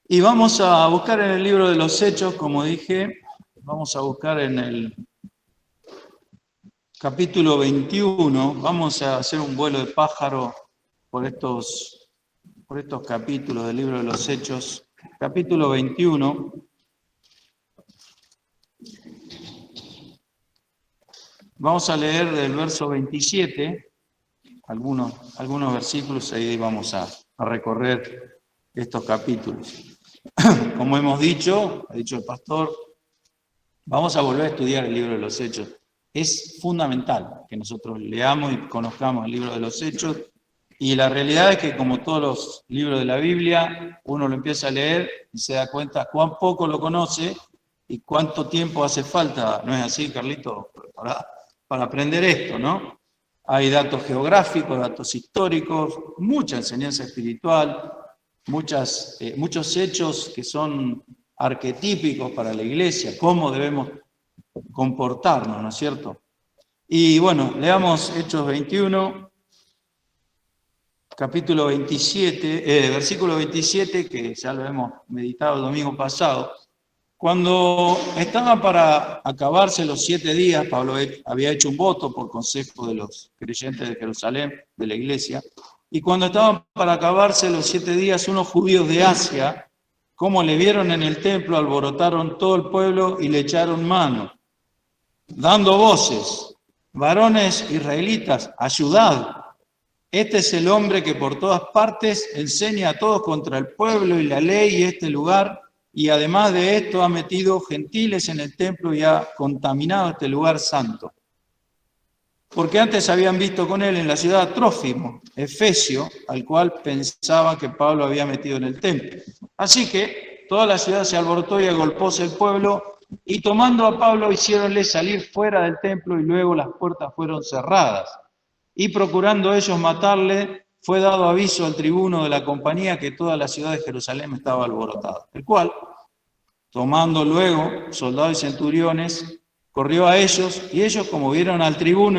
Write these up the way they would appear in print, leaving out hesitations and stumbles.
Y vamos a buscar en el libro de los Hechos, como dije, vamos a buscar en el capítulo 21, vamos a hacer un vuelo de pájaro por estos capítulos del libro de los Hechos. Capítulo 21, vamos a leer del verso 27, algunos versículos, ahí vamos a recorrer estos capítulos. Como hemos dicho, ha dicho el pastor, vamos a volver a estudiar el libro de los Hechos. Es fundamental que nosotros leamos y conozcamos el libro de los Hechos. Y la realidad es que, como todos los libros de la Biblia, uno lo empieza a leer y se da cuenta cuán poco lo conoce y cuánto tiempo hace falta. ¿No es así, Carlito? Para aprender esto, ¿no? Hay datos geográficos, datos históricos, mucha enseñanza espiritual, muchos hechos que son arquetípicos para la iglesia, cómo debemos comportarnos, ¿no es cierto? Y bueno, leamos Hechos 21, capítulo 27, versículo 27, que ya lo hemos meditado el domingo pasado. Cuando estaban para acabarse los 7 días, Pablo había hecho un voto por consejo de los creyentes de Jerusalén, de la iglesia, y cuando estaban para acabarse los 7 días, unos judíos de Asia, como le vieron en el templo, alborotaron todo el pueblo y le echaron mano, dando voces: varones israelitas, ayudad. Este es el hombre que por todas partes enseña a todos contra el pueblo y la ley y este lugar, y además de esto ha metido gentiles en el templo y ha contaminado este lugar santo. Porque antes habían visto con él en la ciudad a Trófimo, efesio, al cual pensaban que Pablo había metido en el templo. Así que toda la ciudad se alborotó y agolpóse el pueblo, y tomando a Pablo hicieronle salir fuera del templo, y luego las puertas fueron cerradas. Y procurando ellos matarle, fue dado aviso al tribuno de la compañía que toda la ciudad de Jerusalén estaba alborotada, el cual, tomando luego soldados y centuriones, corrió a ellos, y ellos, como vieron al tribuno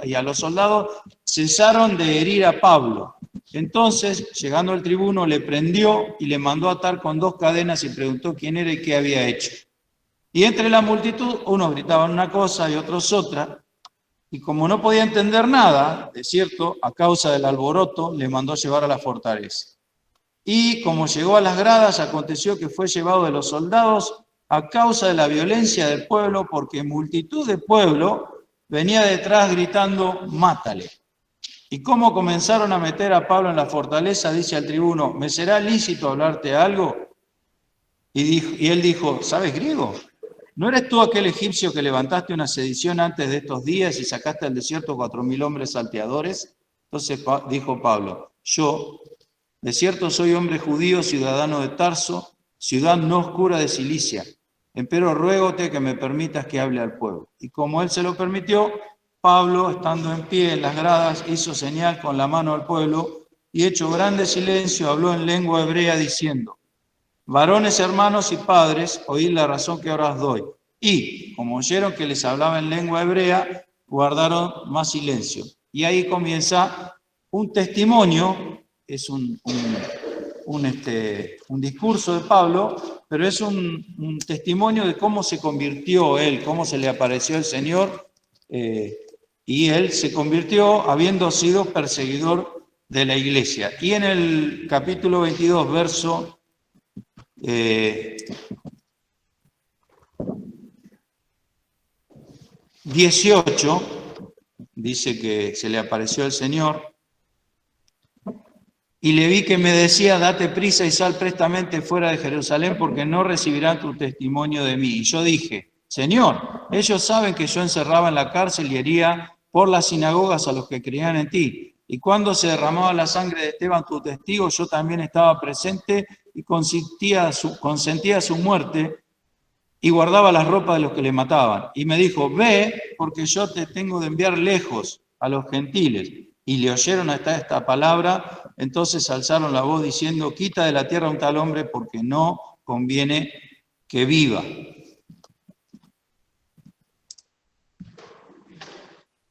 y a los soldados, cesaron de herir a Pablo. Entonces, llegando el tribuno, le prendió y le mandó atar con 2 cadenas y preguntó quién era y qué había hecho. Y entre la multitud, unos gritaban una cosa y otros otra, y como no podía entender nada, de cierto, a causa del alboroto, le mandó llevar a la fortaleza. Y como llegó a las gradas, aconteció que fue llevado de los soldados a causa de la violencia del pueblo, porque multitud de pueblo venía detrás gritando: mátale. Y como comenzaron a meter a Pablo en la fortaleza, dice al tribuno: ¿me será lícito hablarte algo? Y él dijo: ¿sabes griego? ¿No eres tú aquel egipcio que levantaste una sedición antes de estos días y sacaste al desierto 4.000 hombres salteadores? Entonces dijo Pablo: yo, de cierto, soy hombre judío, ciudadano de Tarso, ciudad no oscura de Cilicia. Empero ruégote que me permitas que hable al pueblo. Y como él se lo permitió, Pablo, estando en pie en las gradas, hizo señal con la mano al pueblo y, hecho grande silencio, habló en lengua hebrea diciendo: varones, hermanos y padres, oíd la razón que ahora os doy. Y, como oyeron que les hablaba en lengua hebrea, guardaron más silencio. Y ahí comienza un testimonio, es un discurso de Pablo, pero es un testimonio de cómo se convirtió él, cómo se le apareció el Señor, y él se convirtió habiendo sido perseguidor de la iglesia. Y en el capítulo 22, verso 18, dice que se le apareció el Señor, y le vi que me decía: date prisa y sal prestamente fuera de Jerusalén, porque no recibirán tu testimonio de mí. Y yo dije: Señor, ellos saben que yo encerraba en la cárcel y hería por las sinagogas a los que creían en ti. Y cuando se derramaba la sangre de Esteban, tu testigo, yo también estaba presente y consentía su muerte, y guardaba las ropas de los que le mataban. Y me dijo: ve, porque yo te tengo de enviar lejos a los gentiles. Y le oyeron hasta esta palabra, entonces alzaron la voz diciendo: quita de la tierra a un tal hombre, porque no conviene que viva.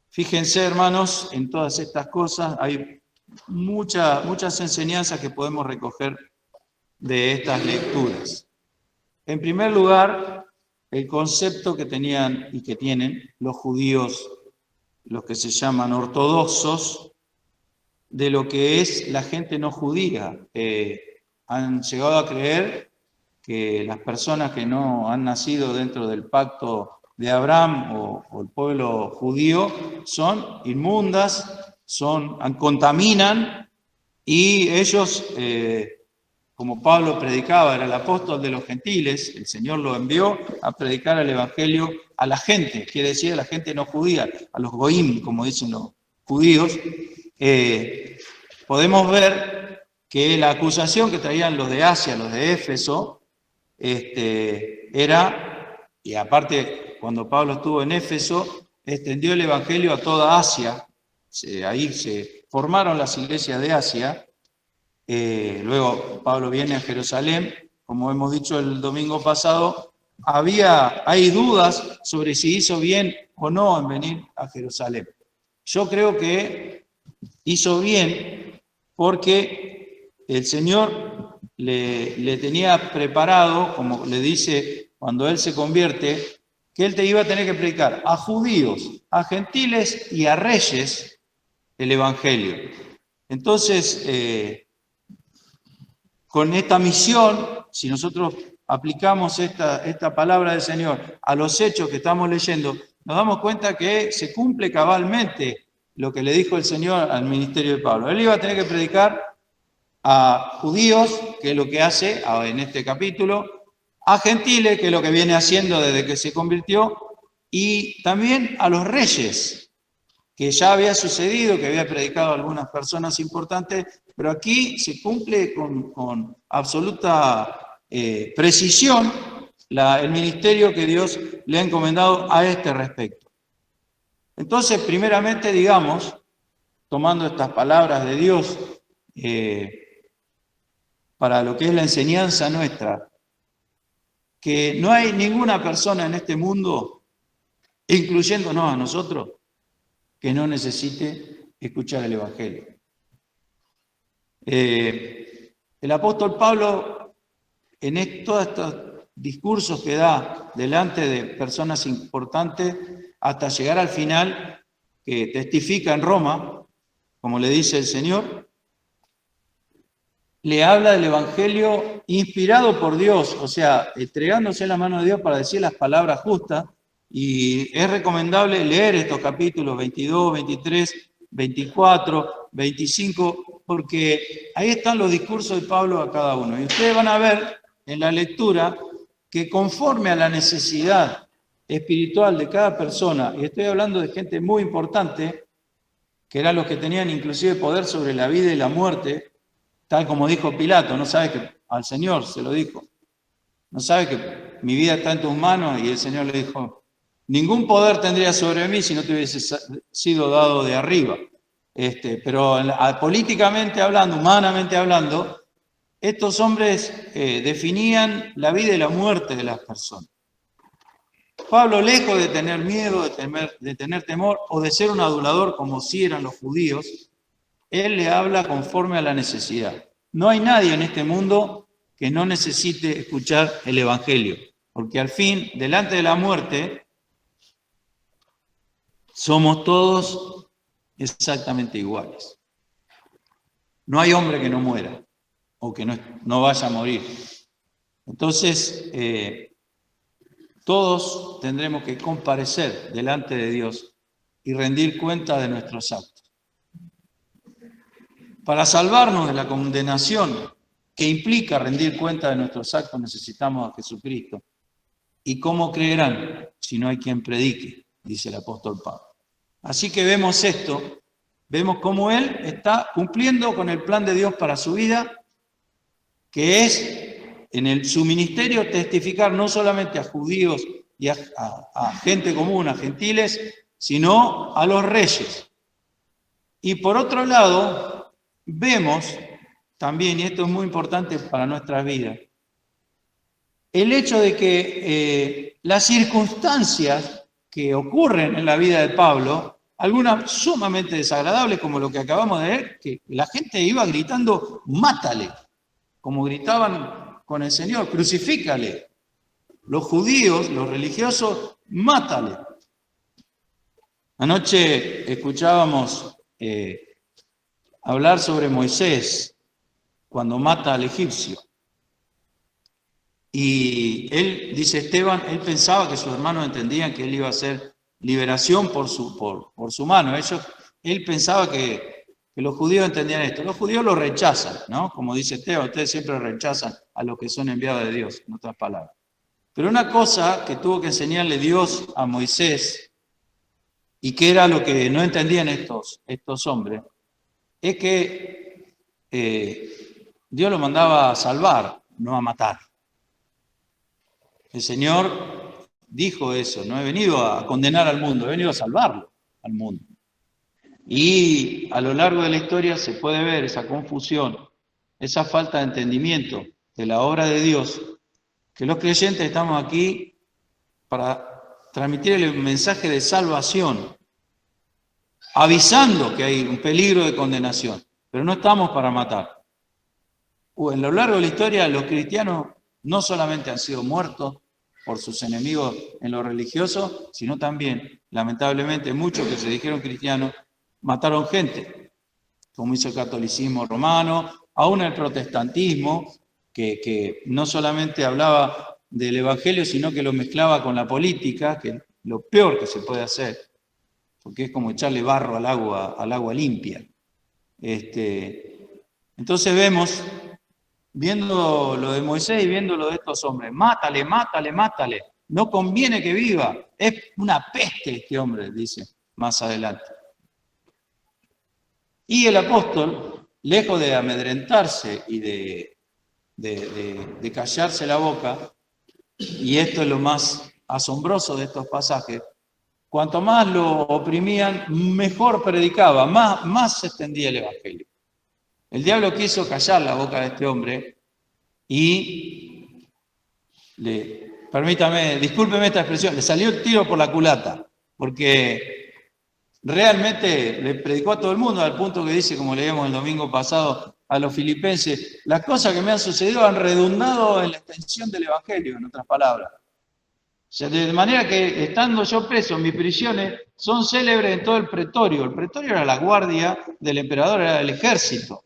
Fíjense, hermanos, en todas estas cosas hay muchas enseñanzas que podemos recoger de estas lecturas. En primer lugar, el concepto que tenían y que tienen los judíos, los que se llaman ortodoxos, de lo que es la gente no judía. Han llegado a creer que las personas que no han nacido dentro del pacto de Abraham o el pueblo judío son inmundas, contaminan, y ellos, como Pablo predicaba, era el apóstol de los gentiles, el Señor lo envió a predicar el evangelio a la gente, quiere decir a la gente no judía, a los goim, como dicen los judíos. Podemos ver que la acusación que traían los de Asia, los de Éfeso, era, y aparte cuando Pablo estuvo en Éfeso, extendió el evangelio a toda Asia, ahí se formaron las iglesias de Asia. Luego Pablo viene a Jerusalén, como hemos dicho el domingo pasado, hay dudas sobre si hizo bien o no en venir a Jerusalén. Yo creo que hizo bien porque el Señor le tenía preparado, como le dice cuando Él se convierte, que Él te iba a tener que predicar a judíos, a gentiles y a reyes el Evangelio. Entonces, con esta misión, si nosotros aplicamos esta palabra del Señor a los hechos que estamos leyendo, nos damos cuenta que se cumple cabalmente lo que le dijo el Señor al ministerio de Pablo. Él iba a tener que predicar a judíos, que es lo que hace en este capítulo, a gentiles, que es lo que viene haciendo desde que se convirtió, y también a los reyes, que ya había sucedido, que había predicado a algunas personas importantes, pero aquí se cumple con absoluta precisión el ministerio que Dios le ha encomendado a este respecto. Entonces, primeramente, digamos, tomando estas palabras de Dios para lo que es la enseñanza nuestra, que no hay ninguna persona en este mundo, incluyéndonos a nosotros, que no necesite escuchar el Evangelio. El apóstol Pablo, en todos estos discursos que da delante de personas importantes, hasta llegar al final, que testifica en Roma, como le dice el Señor, le habla del Evangelio inspirado por Dios, o sea, entregándose en la mano de Dios para decir las palabras justas. Y es recomendable leer estos capítulos 22, 23, 24, 25, porque ahí están los discursos de Pablo a cada uno. Y ustedes van a ver en la lectura que conforme a la necesidad espiritual de cada persona, y estoy hablando de gente muy importante, que eran los que tenían inclusive poder sobre la vida y la muerte, tal como dijo Pilato, no sabe que al Señor se lo dijo, no sabe que mi vida está en tus manos, y el Señor le dijo, ningún poder tendría sobre mí si no te hubiese sido dado de arriba. Pero políticamente hablando, humanamente hablando, estos hombres definían la vida y la muerte de las personas. Pablo, lejos de tener miedo, de tener temor o de ser un adulador como sí eran los judíos, él le habla conforme a la necesidad. No hay nadie en este mundo que no necesite escuchar el Evangelio, porque al fin, delante de la muerte, somos todos exactamente iguales. No hay hombre que no muera o que no vaya a morir. Entonces, todos tendremos que comparecer delante de Dios y rendir cuenta de nuestros actos. Para salvarnos de la condenación que implica rendir cuenta de nuestros actos, necesitamos a Jesucristo. ¿Y cómo creerán si no hay quien predique?, dice el apóstol Pablo. Así que vemos esto, vemos cómo él está cumpliendo con el plan de Dios para su vida, que es en su ministerio testificar no solamente a judíos y a gente común, a gentiles, sino a los reyes. Y por otro lado, vemos también, y esto es muy importante para nuestras vidas, el hecho de que las circunstancias que ocurren en la vida de Pablo, algunas sumamente desagradables, como lo que acabamos de ver, que la gente iba gritando, mátale. como gritaban con el Señor, crucifícale. Los judíos, los religiosos, mátale. Anoche escuchábamos hablar sobre Moisés cuando mata al egipcio. Y él, dice Esteban, él pensaba que sus hermanos entendían que él iba a hacer liberación por su mano. Él pensaba que los judíos entendían esto. Los judíos lo rechazan, ¿no? Como dice Esteban, ustedes siempre rechazan a los que son enviados de Dios, en otras palabras. Pero una cosa que tuvo que enseñarle Dios a Moisés, y que era lo que no entendían estos hombres, es que Dios lo mandaba a salvar, no a matar. El Señor dijo eso, no he venido a condenar al mundo, he venido a salvarlo al mundo. Y a lo largo de la historia se puede ver esa confusión, esa falta de entendimiento de la obra de Dios, que los creyentes estamos aquí para transmitir el mensaje de salvación, avisando que hay un peligro de condenación, pero no estamos para matar. A lo largo de la historia los cristianos no solamente han sido muertos por sus enemigos en lo religioso, sino también, lamentablemente, muchos que se dijeron cristianos mataron gente, como hizo el catolicismo romano, aún el protestantismo, que no solamente hablaba del evangelio, sino que lo mezclaba con la política, que es lo peor que se puede hacer, porque es como echarle barro al agua limpia. Entonces vemos, viendo lo de Moisés y viendo lo de estos hombres, mátale, mátale, mátale, no conviene que viva, es una peste este hombre, dice más adelante. Y el apóstol, lejos de amedrentarse y de callarse la boca, y esto es lo más asombroso de estos pasajes, cuanto más lo oprimían, mejor predicaba, más se extendía el evangelio. El diablo quiso callar la boca de este hombre y, permítame, discúlpeme esta expresión, le salió el tiro por la culata, porque realmente le predicó a todo el mundo, al punto que dice, como leíamos el domingo pasado, a los filipenses, las cosas que me han sucedido han redundado en la extensión del evangelio, en otras palabras. O sea, de manera que estando yo preso, mis prisiones son célebres en todo el pretorio. El pretorio era la guardia del emperador, era el ejército.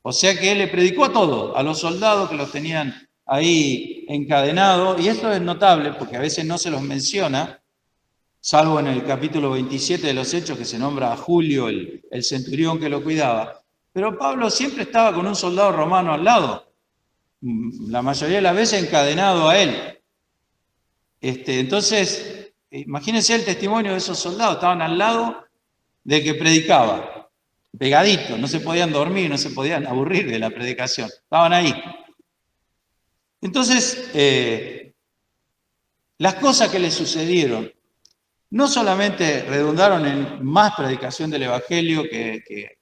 O sea que él le predicó a todos, a los soldados que los tenían ahí encadenados. Y esto es notable porque a veces no se los menciona, salvo en el capítulo 27 de los Hechos, que se nombra a Julio, el centurión que lo cuidaba. Pero Pablo siempre estaba con un soldado romano al lado, la mayoría de las veces encadenado a él. Entonces, imagínense el testimonio de esos soldados, estaban al lado de que predicaba, pegaditos, no se podían dormir, no se podían aburrir de la predicación, estaban ahí. Entonces, las cosas que le sucedieron no solamente redundaron en más predicación del Evangelio, que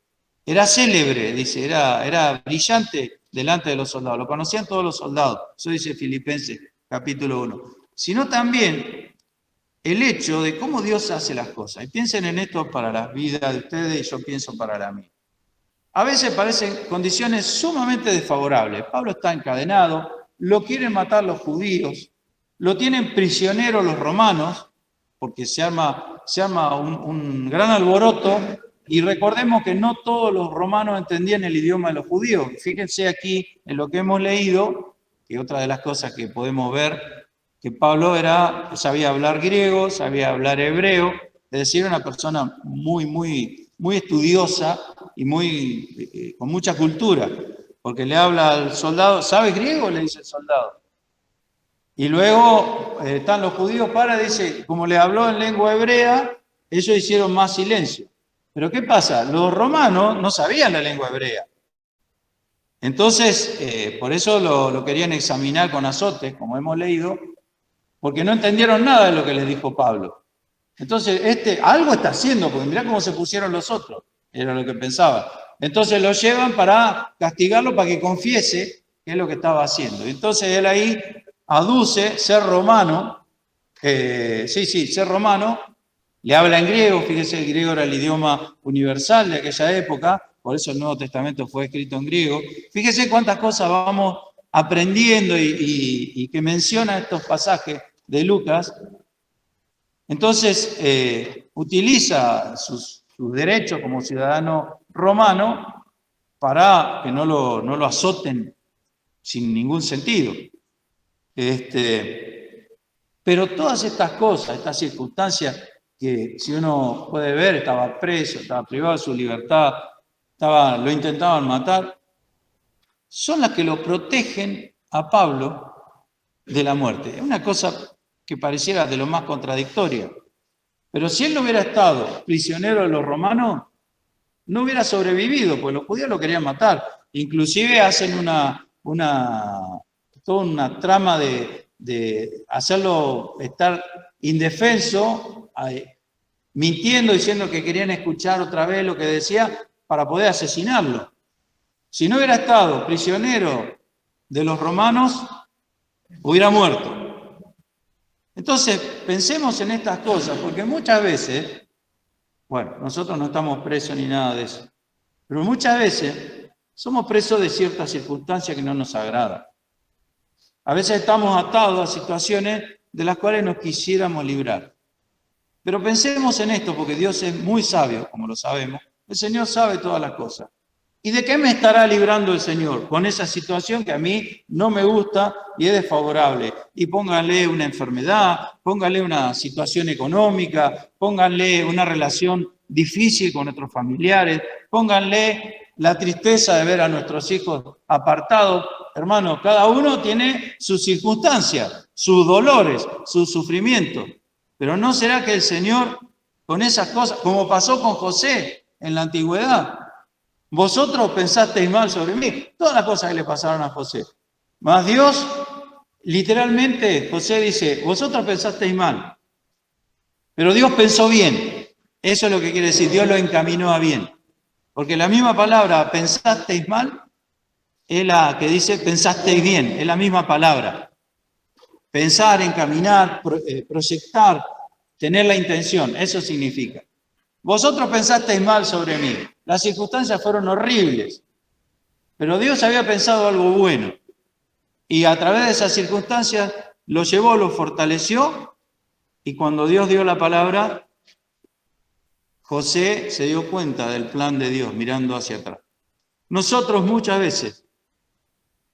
era célebre, dice, era brillante delante de los soldados, lo conocían todos los soldados, eso dice Filipenses capítulo 1, sino también el hecho de cómo Dios hace las cosas. Y piensen en esto para la vida de ustedes y yo pienso para la mía. A veces parecen condiciones sumamente desfavorables. Pablo está encadenado, lo quieren matar los judíos, lo tienen prisionero los romanos, porque se arma un gran alboroto, y recordemos que no todos los romanos entendían el idioma de los judíos. Fíjense aquí en lo que hemos leído, que otra de las cosas que podemos ver, que Pablo sabía hablar griego, sabía hablar hebreo, es decir, era una persona muy estudiosa y con mucha cultura, porque le habla al soldado, ¿sabes griego?, le dice el soldado. Y luego están los judíos dice, como le habló en lengua hebrea, ellos hicieron más silencio. Pero ¿qué pasa? Los romanos no sabían la lengua hebrea. Entonces, por eso lo querían examinar con azotes, como hemos leído, porque no entendieron nada de lo que les dijo Pablo. Entonces, algo está haciendo, porque mirá cómo se pusieron los otros, era lo que pensaba. Entonces lo llevan para castigarlo, para que confiese qué es lo que estaba haciendo. Entonces él ahí aduce ser romano, ser romano, le habla en griego, fíjese, el griego era el idioma universal de aquella época, por eso el Nuevo Testamento fue escrito en griego. Fíjese cuántas cosas vamos aprendiendo y que menciona estos pasajes de Lucas. Entonces, utiliza sus derechos como ciudadano romano para que no lo azoten sin ningún sentido. Pero todas estas cosas, estas circunstancias que si uno puede ver, estaba preso, estaba privado de su libertad, lo intentaban matar, son las que lo protegen a Pablo de la muerte. Es una cosa que pareciera de lo más contradictoria. Pero si él no hubiera estado prisionero de los romanos, no hubiera sobrevivido, pues los judíos lo querían matar. Inclusive hacen toda una trama de hacerlo estar indefenso, mintiendo, diciendo que querían escuchar otra vez lo que decía para poder asesinarlo. Si no hubiera estado prisionero de los romanos, hubiera muerto. Entonces, pensemos en estas cosas, porque muchas veces, bueno, nosotros no estamos presos ni nada de eso, pero muchas veces somos presos de ciertas circunstancias que no nos agradan. A veces estamos atados a situaciones de las cuales nos quisiéramos librar. Pero pensemos en esto, porque Dios es muy sabio, como lo sabemos. El Señor sabe todas las cosas. ¿Y de qué me estará librando el Señor? Con esa situación que a mí no me gusta y es desfavorable. Y pónganle una enfermedad, pónganle una situación económica, pónganle una relación difícil con nuestros familiares, pónganle la tristeza de ver a nuestros hijos apartados. Hermano, cada uno tiene sus circunstancias, sus dolores, sus sufrimientos. Pero ¿no será que el Señor, con esas cosas, como pasó con José en la antigüedad, vosotros pensasteis mal sobre mí? Todas las cosas que le pasaron a José. Mas Dios, literalmente, José dice, vosotros pensasteis mal, pero Dios pensó bien. Eso es lo que quiere decir, Dios lo encaminó a bien. Porque la misma palabra, pensasteis mal, es la que dice pensasteis bien, es la misma palabra. Pensar, encaminar, proyectar, tener la intención, eso significa. Vosotros pensasteis mal sobre mí, las circunstancias fueron horribles, pero Dios había pensado algo bueno. Y a través de esas circunstancias lo llevó, lo fortaleció, y cuando Dios dio la palabra, José se dio cuenta del plan de Dios mirando hacia atrás. Nosotros muchas veces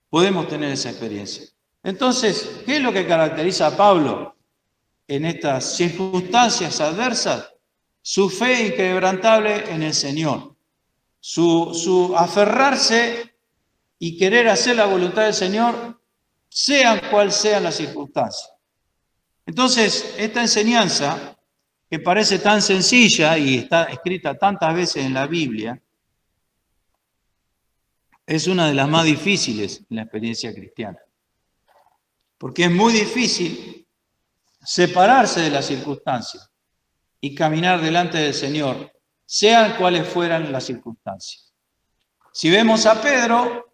podemos tener esa experiencia. Entonces, ¿qué es lo que caracteriza a Pablo en estas circunstancias adversas? Su fe inquebrantable en el Señor, su aferrarse y querer hacer la voluntad del Señor, sean cual sean las circunstancias. Entonces, esta enseñanza, que parece tan sencilla y está escrita tantas veces en la Biblia, es una de las más difíciles en la experiencia cristiana. Porque es muy difícil separarse de las circunstancias y caminar delante del Señor, sean cuales fueran las circunstancias. Si vemos a Pedro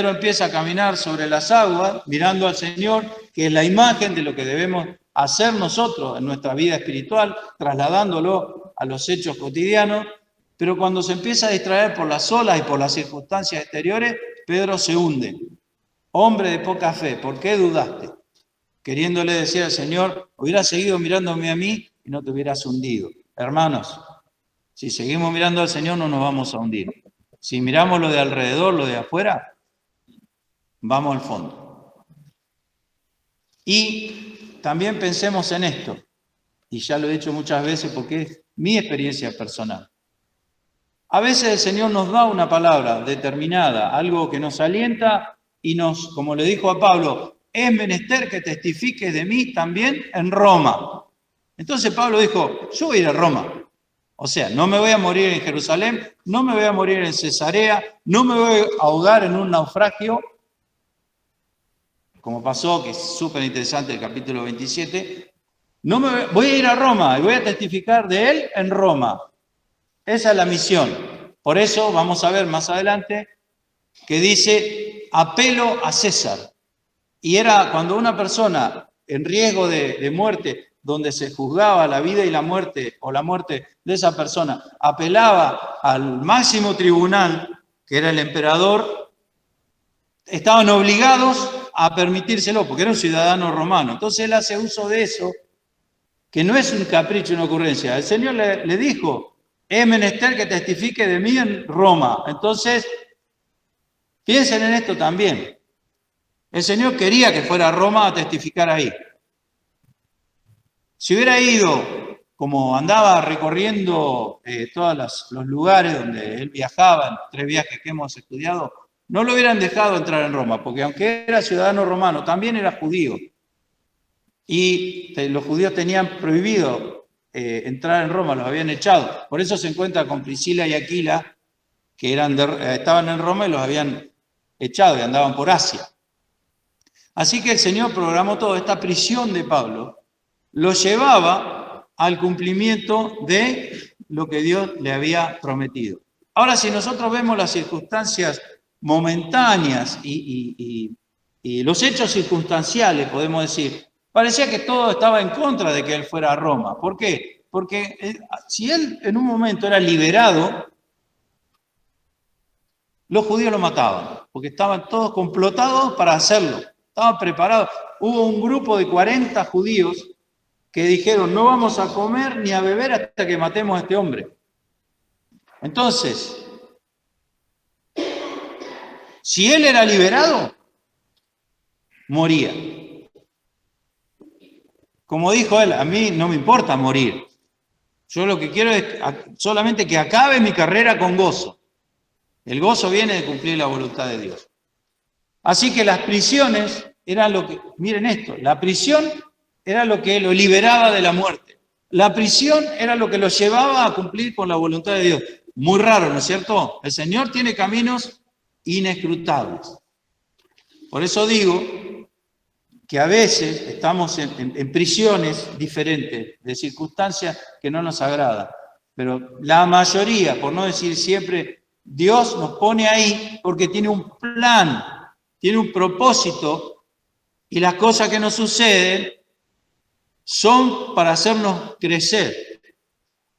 empieza a caminar sobre las aguas, mirando al Señor, que es la imagen de lo que debemos hacer nosotros en nuestra vida espiritual, trasladándolo a los hechos cotidianos, pero cuando se empieza a distraer por las olas y por las circunstancias exteriores, Pedro se hunde. Hombre de poca fe, ¿por qué dudaste? Queriéndole decir al Señor, hubieras seguido mirándome a mí y no te hubieras hundido. Hermanos, si seguimos mirando al Señor no nos vamos a hundir. Si miramos lo de alrededor, lo de afuera, vamos al fondo. Y también pensemos en esto, y ya lo he dicho muchas veces porque es mi experiencia personal. A veces el Señor nos da una palabra determinada, algo que nos alienta y nos, como le dijo a Pablo, es menester que testifiques de mí también en Roma. Entonces Pablo dijo, yo voy a ir a Roma. O sea, no me voy a morir en Jerusalén, no me voy a morir en Cesarea, no me voy a ahogar en un naufragio, como pasó, que es súper interesante el capítulo 27. Voy a ir a Roma y voy a testificar de él en Roma. Esa es la misión. Por eso vamos a ver más adelante que dice apelo a César. Y era cuando una persona en riesgo de muerte donde se juzgaba la vida y la muerte o la muerte de esa persona, apelaba al máximo tribunal, que era el emperador, estaban obligados a permitírselo, porque era un ciudadano romano. Entonces él hace uso de eso, que no es un capricho, una ocurrencia. El Señor le dijo, es menester que testifique de mí en Roma. Entonces, piensen en esto también. El Señor quería que fuera a Roma a testificar ahí. Si hubiera ido, como andaba recorriendo todos los lugares donde él viajaba, en 3 viajes que hemos estudiado, no lo hubieran dejado entrar en Roma, porque aunque era ciudadano romano, también era judío. Y los judíos tenían prohibido entrar en Roma, los habían echado. Por eso se encuentra con Priscila y Aquila, que estaban en Roma y los habían echado y andaban por Asia. Así que el Señor programó toda esta prisión de Pablo, lo llevaba al cumplimiento de lo que Dios le había prometido. Ahora, si nosotros vemos las circunstancias momentáneas y los hechos circunstanciales, podemos decir, parecía que todo estaba en contra de que él fuera a Roma. ¿Por qué? Porque si él en un momento era liberado, los judíos lo mataban, porque estaban todos complotados para hacerlo, estaban preparados. Hubo un grupo de 40 judíos que dijeron, no vamos a comer ni a beber hasta que matemos a este hombre. Entonces, si él era liberado, moría. Como dijo él, a mí no me importa morir. Yo lo que quiero es solamente que acabe mi carrera con gozo. El gozo viene de cumplir la voluntad de Dios. Así que las prisiones eran lo que, miren esto, la prisión era lo que lo liberaba de la muerte. La prisión era lo que lo llevaba a cumplir con la voluntad de Dios. Muy raro, ¿no es cierto? El Señor tiene caminos inescrutables. Por eso digo que a veces estamos en prisiones diferentes, de circunstancias que no nos agradan. Pero la mayoría, por no decir siempre, Dios nos pone ahí porque tiene un plan, tiene un propósito, y las cosas que nos suceden son para hacernos crecer.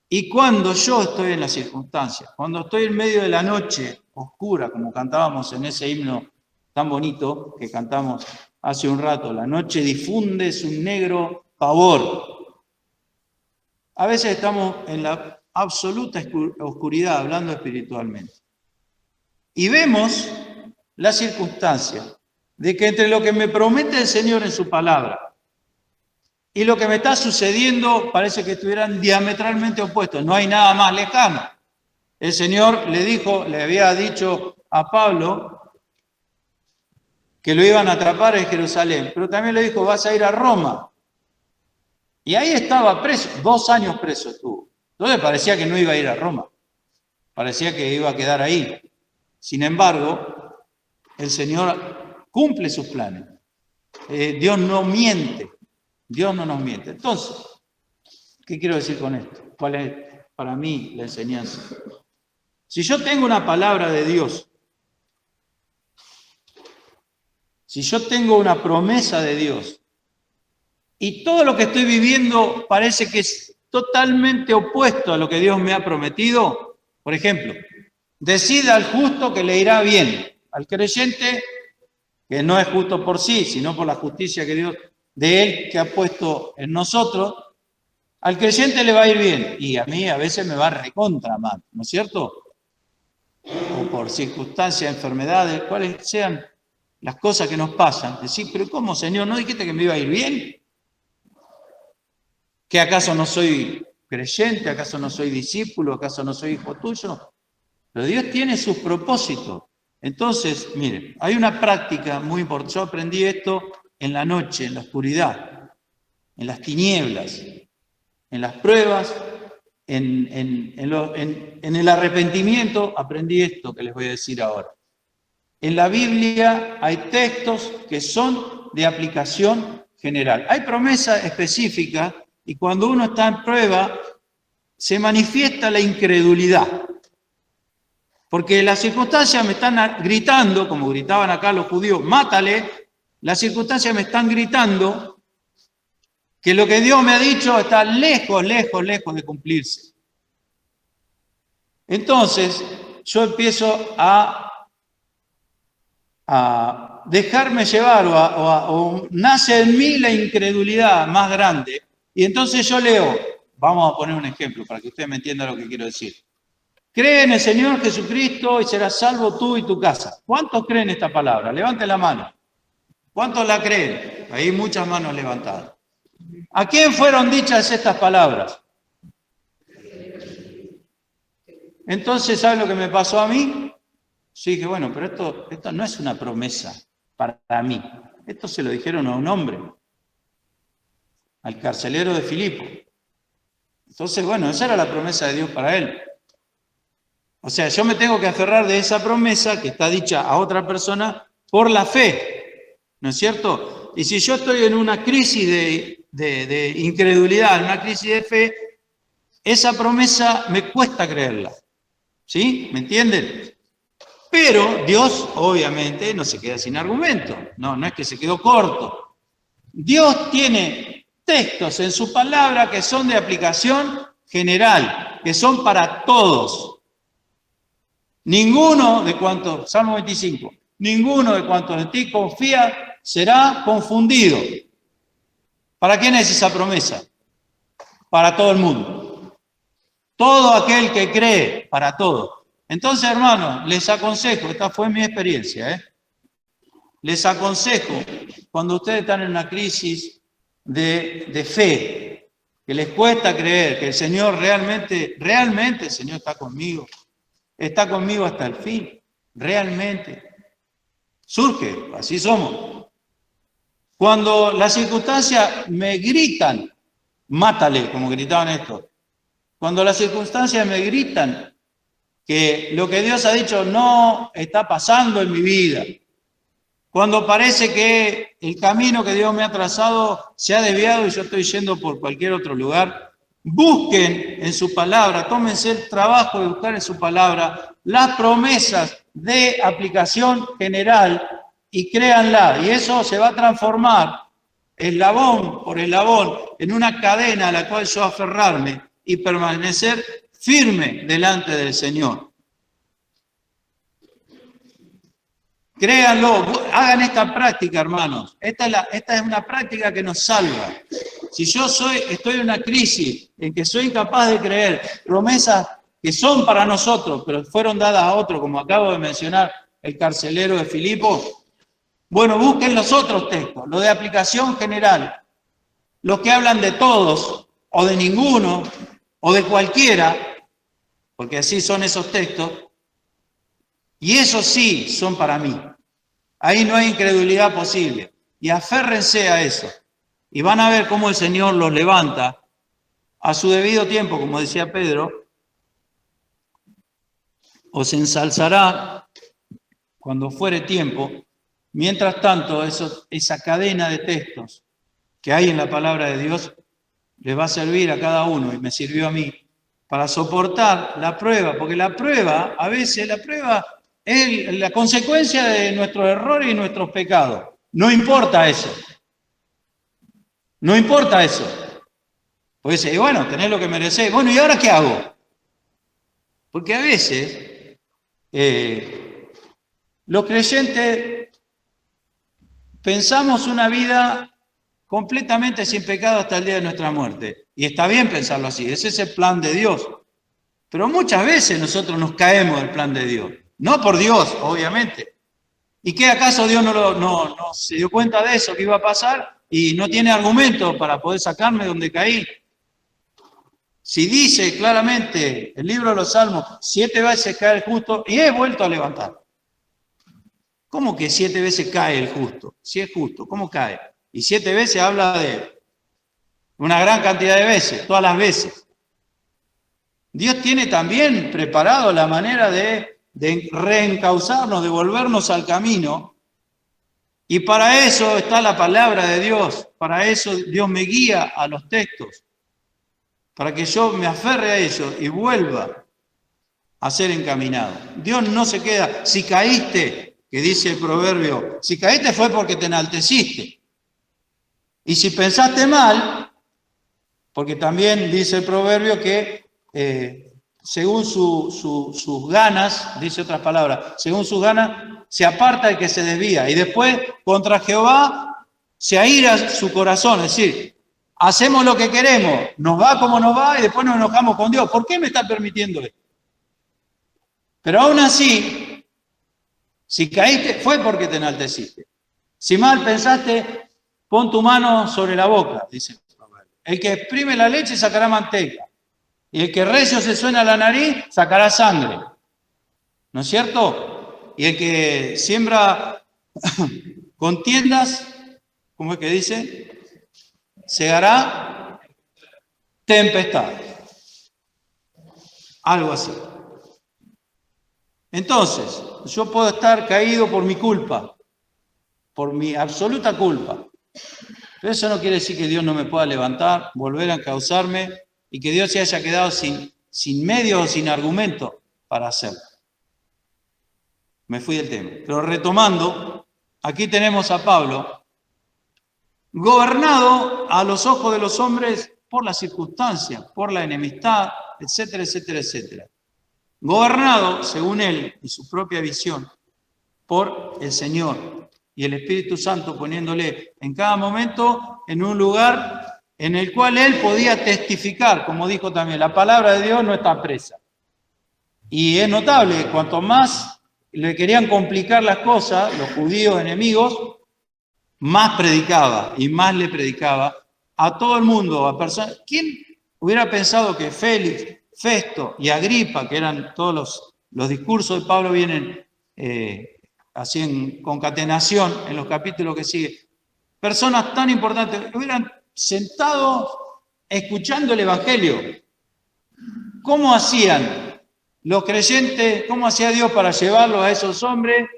Y cuando yo estoy en las circunstancias, cuando estoy en medio de la noche oscura, como cantábamos en ese himno tan bonito que cantamos hace un rato, la noche difunde su negro pavor. A veces estamos en la absoluta oscuridad, hablando espiritualmente. Y vemos la circunstancia de que entre lo que me promete el Señor en su palabra y lo que me está sucediendo parece que estuvieran diametralmente opuestos. No hay nada más lejano. El Señor le había dicho a Pablo que lo iban a atrapar en Jerusalén, pero también le dijo, vas a ir a Roma. Y ahí estaba preso, 2 años preso estuvo. Entonces parecía que no iba a ir a Roma, parecía que iba a quedar ahí. Sin embargo, el Señor cumple sus planes. Dios no miente, Dios no nos miente. Entonces, ¿qué quiero decir con esto? ¿Cuál es para mí la enseñanza? Si yo tengo una palabra de Dios, si yo tengo una promesa de Dios, y todo lo que estoy viviendo parece que es totalmente opuesto a lo que Dios me ha prometido, por ejemplo, decida al justo que le irá bien, al creyente que no es justo por sí, sino por la justicia que Dios de Él que ha puesto en nosotros, al creyente le va a ir bien, y a mí a veces me va recontra mal, ¿no es cierto? O por circunstancias, enfermedades, cuáles sean las cosas que nos pasan. Decir, pero ¿cómo, Señor? ¿No dijiste que me iba a ir bien? ¿Que acaso no soy creyente? ¿Acaso no soy discípulo? ¿Acaso no soy hijo tuyo? Pero Dios tiene sus propósitos. Entonces, miren, hay una práctica muy importante. Yo aprendí esto en la noche, en la oscuridad, en las tinieblas, en las pruebas, en el arrepentimiento. Aprendí esto que les voy a decir ahora. En la Biblia hay textos que son de aplicación general. Hay promesas específicas y cuando uno está en prueba se manifiesta la incredulidad. Porque las circunstancias me están gritando, como gritaban acá los judíos, mátale. Las circunstancias me están gritando que lo que Dios me ha dicho está lejos, lejos, lejos de cumplirse. Entonces, yo empiezo a dejarme llevar o nace en mí la incredulidad más grande. Y entonces yo leo, vamos a poner un ejemplo para que usted me entienda lo que quiero decir. Cree en el Señor Jesucristo y serás salvo tú y tu casa. ¿Cuántos creen esta palabra? Levanten la mano. ¿Cuántos la creen? Hay muchas manos levantadas. ¿A quién fueron dichas estas palabras? Entonces, ¿saben lo que me pasó a mí? Yo dije, bueno, pero esto no es una promesa para mí. Esto se lo dijeron a un hombre, al carcelero de Filipo. Entonces, bueno, esa era la promesa de Dios para él. O sea, yo me tengo que aferrar de esa promesa que está dicha a otra persona por la fe, ¿no es cierto? Y si yo estoy en una crisis de incredulidad, en una crisis de fe, esa promesa me cuesta creerla. ¿Sí? ¿Me entienden? Pero Dios, obviamente, no se queda sin argumento. No es que se quedó corto. Dios tiene textos en su palabra que son de aplicación general, que son para todos. Ninguno de cuantos, Salmo 25, ninguno de cuantos en ti confía será confundido. ¿Para quién es esa promesa? Para todo el mundo. Todo aquel que cree, para todos. Entonces, hermanos, les aconsejo, esta fue mi experiencia, les aconsejo, cuando ustedes están en una crisis de fe, que les cuesta creer que el Señor realmente el Señor está conmigo hasta el fin, realmente. Surge, así somos. Cuando las circunstancias me gritan, mátale, como gritaban estos. Cuando las circunstancias me gritan que lo que Dios ha dicho no está pasando en mi vida, cuando parece que el camino que Dios me ha trazado se ha desviado y yo estoy yendo por cualquier otro lugar, busquen en su palabra, tómense el trabajo de buscar en su palabra las promesas de aplicación general y créanla, y eso se va a transformar eslabón por eslabón en una cadena a la cual yo aferrarme y permanecer firme delante del Señor. Créanlo, hagan esta práctica, hermanos. Esta es una práctica que nos salva. Si yo estoy en una crisis en que soy incapaz de creer promesas que son para nosotros, pero fueron dadas a otro, como acabo de mencionar, el carcelero de Filipo, bueno, busquen los otros textos, los de aplicación general, los que hablan de todos, o de ninguno, o de cualquiera, porque así son esos textos, y esos sí son para mí. Ahí no hay incredulidad posible. Y aférrense a eso. Y van a ver cómo el Señor los levanta a su debido tiempo, como decía Pedro. Os ensalzará cuando fuere tiempo. Mientras tanto, esa cadena de textos que hay en la palabra de Dios les va a servir a cada uno, y me sirvió a mí, para soportar la prueba, porque la prueba, a veces la prueba es la consecuencia de nuestros errores y nuestros pecados. No importa eso. No importa eso. Pues dice, bueno, tenés lo que merecés. Bueno, ¿y ahora qué hago? Porque a veces los creyentes pensamos una vida completamente sin pecado hasta el día de nuestra muerte. Y está bien pensarlo así, ese es el plan de Dios. Pero muchas veces nosotros nos caemos del plan de Dios. No por Dios, obviamente. ¿Y qué acaso Dios no se dio cuenta de eso que iba a pasar y no tiene argumento para poder sacarme donde caí? Si dice claramente el libro de los Salmos, 7 veces cae el justo y he vuelto a levantar. ¿Cómo que 7 veces cae el justo? Si es justo, ¿cómo cae? Y 7 veces habla de una gran cantidad de veces, todas las veces. Dios tiene también preparado la manera de reencauzarnos, de volvernos al camino. Y para eso está la palabra de Dios. Para eso Dios me guía a los textos. Para que yo me aferre a ellos y vuelva a ser encaminado. Dios no se queda. Si caíste, que dice el proverbio, si caíste fue porque te enalteciste. Y si pensaste mal, porque también dice el proverbio que según sus ganas, dice otras palabras, según sus ganas se aparta el que se desvía, y después contra Jehová se aira su corazón, es decir, hacemos lo que queremos, nos va como nos va y después nos enojamos con Dios. ¿Por qué me está permitiendo esto? Pero aún así, si caíste, fue porque te enalteciste. Si mal pensaste, pon tu mano sobre la boca, dice el proverbio. El que exprime la leche sacará manteca, y el que recio se suena la nariz sacará sangre. ¿No es cierto? Y el que siembra contiendas, ¿cómo es que dice? Segará tempestad. Algo así. Entonces, yo puedo estar caído por mi culpa, por mi absoluta culpa. Pero eso no quiere decir que Dios no me pueda levantar, volver a encauzarme y que Dios se haya quedado sin medios o sin argumento para hacerlo. Me fui del tema. Pero retomando, aquí tenemos a Pablo, gobernado a los ojos de los hombres por las circunstancias, por la enemistad, etcétera, etcétera, etcétera. Gobernado, según él y su propia visión, por el Señor y el Espíritu Santo poniéndole en cada momento en un lugar en el cual él podía testificar, como dijo también, la palabra de Dios no está presa. Y es notable, cuanto más le querían complicar las cosas, los judíos enemigos, más predicaba y más le predicaba a todo el mundo, a personas. ¿Quién hubiera pensado que Félix, Festo y Agripa, que eran todos los discursos de Pablo, vienen así en concatenación en los capítulos que siguen, personas tan importantes, hubieran sentado escuchando el Evangelio? ¿Cómo hacían los creyentes, cómo hacía Dios para llevarlos a esos hombres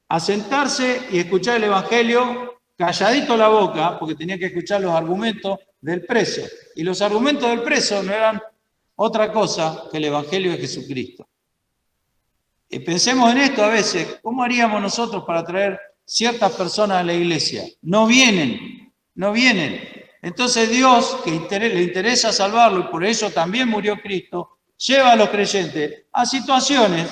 a sentarse y escuchar el Evangelio calladito la boca, porque tenía que escuchar los argumentos del preso? Y los argumentos del preso no eran otra cosa que el Evangelio de Jesucristo. Y pensemos en esto a veces, ¿cómo haríamos nosotros para traer ciertas personas a la iglesia? No vienen. Entonces Dios, que le interesa salvarlo, y por eso también murió Cristo, lleva a los creyentes a situaciones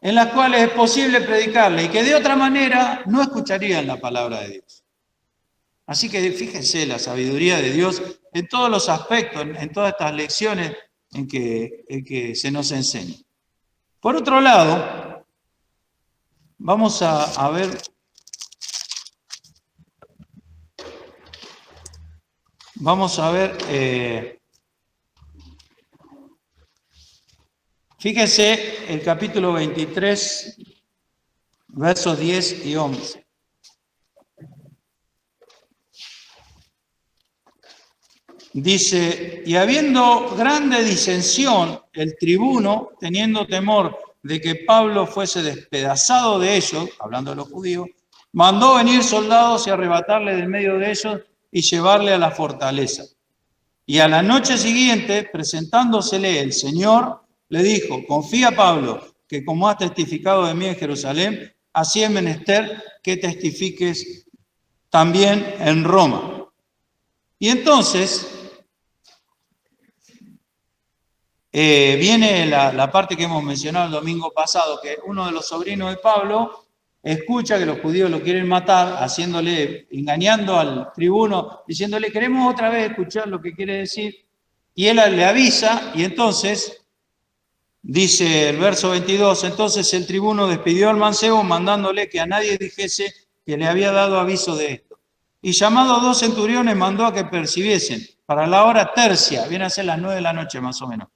en las cuales es posible predicarle y que de otra manera no escucharían la palabra de Dios. Así que fíjense la sabiduría de Dios en todos los aspectos, en todas estas lecciones en que se nos enseña. Por otro lado, vamos a ver fíjense el capítulo 23, versos 10 y 11. Dice, y habiendo grande disensión, el tribuno, teniendo temor de que Pablo fuese despedazado de ellos, hablando de los judíos, mandó venir soldados y arrebatarle del medio de ellos y llevarle a la fortaleza. Y a la noche siguiente, presentándosele el Señor, le dijo, confía Pablo, que como has testificado de mí en Jerusalén, así es menester que testifiques también en Roma. Y entonces viene la parte que hemos mencionado el domingo pasado, que uno de los sobrinos de Pablo escucha que los judíos lo quieren matar, engañando al tribuno, diciéndole, queremos otra vez escuchar lo que quiere decir, y él le avisa, y entonces, dice el verso 22, entonces el tribuno despidió al mancebo, mandándole que a nadie dijese que le había dado aviso de esto. Y llamado a 2 centuriones, mandó a que percibiesen, para la hora tercia, viene a ser las 9 de la noche más o menos,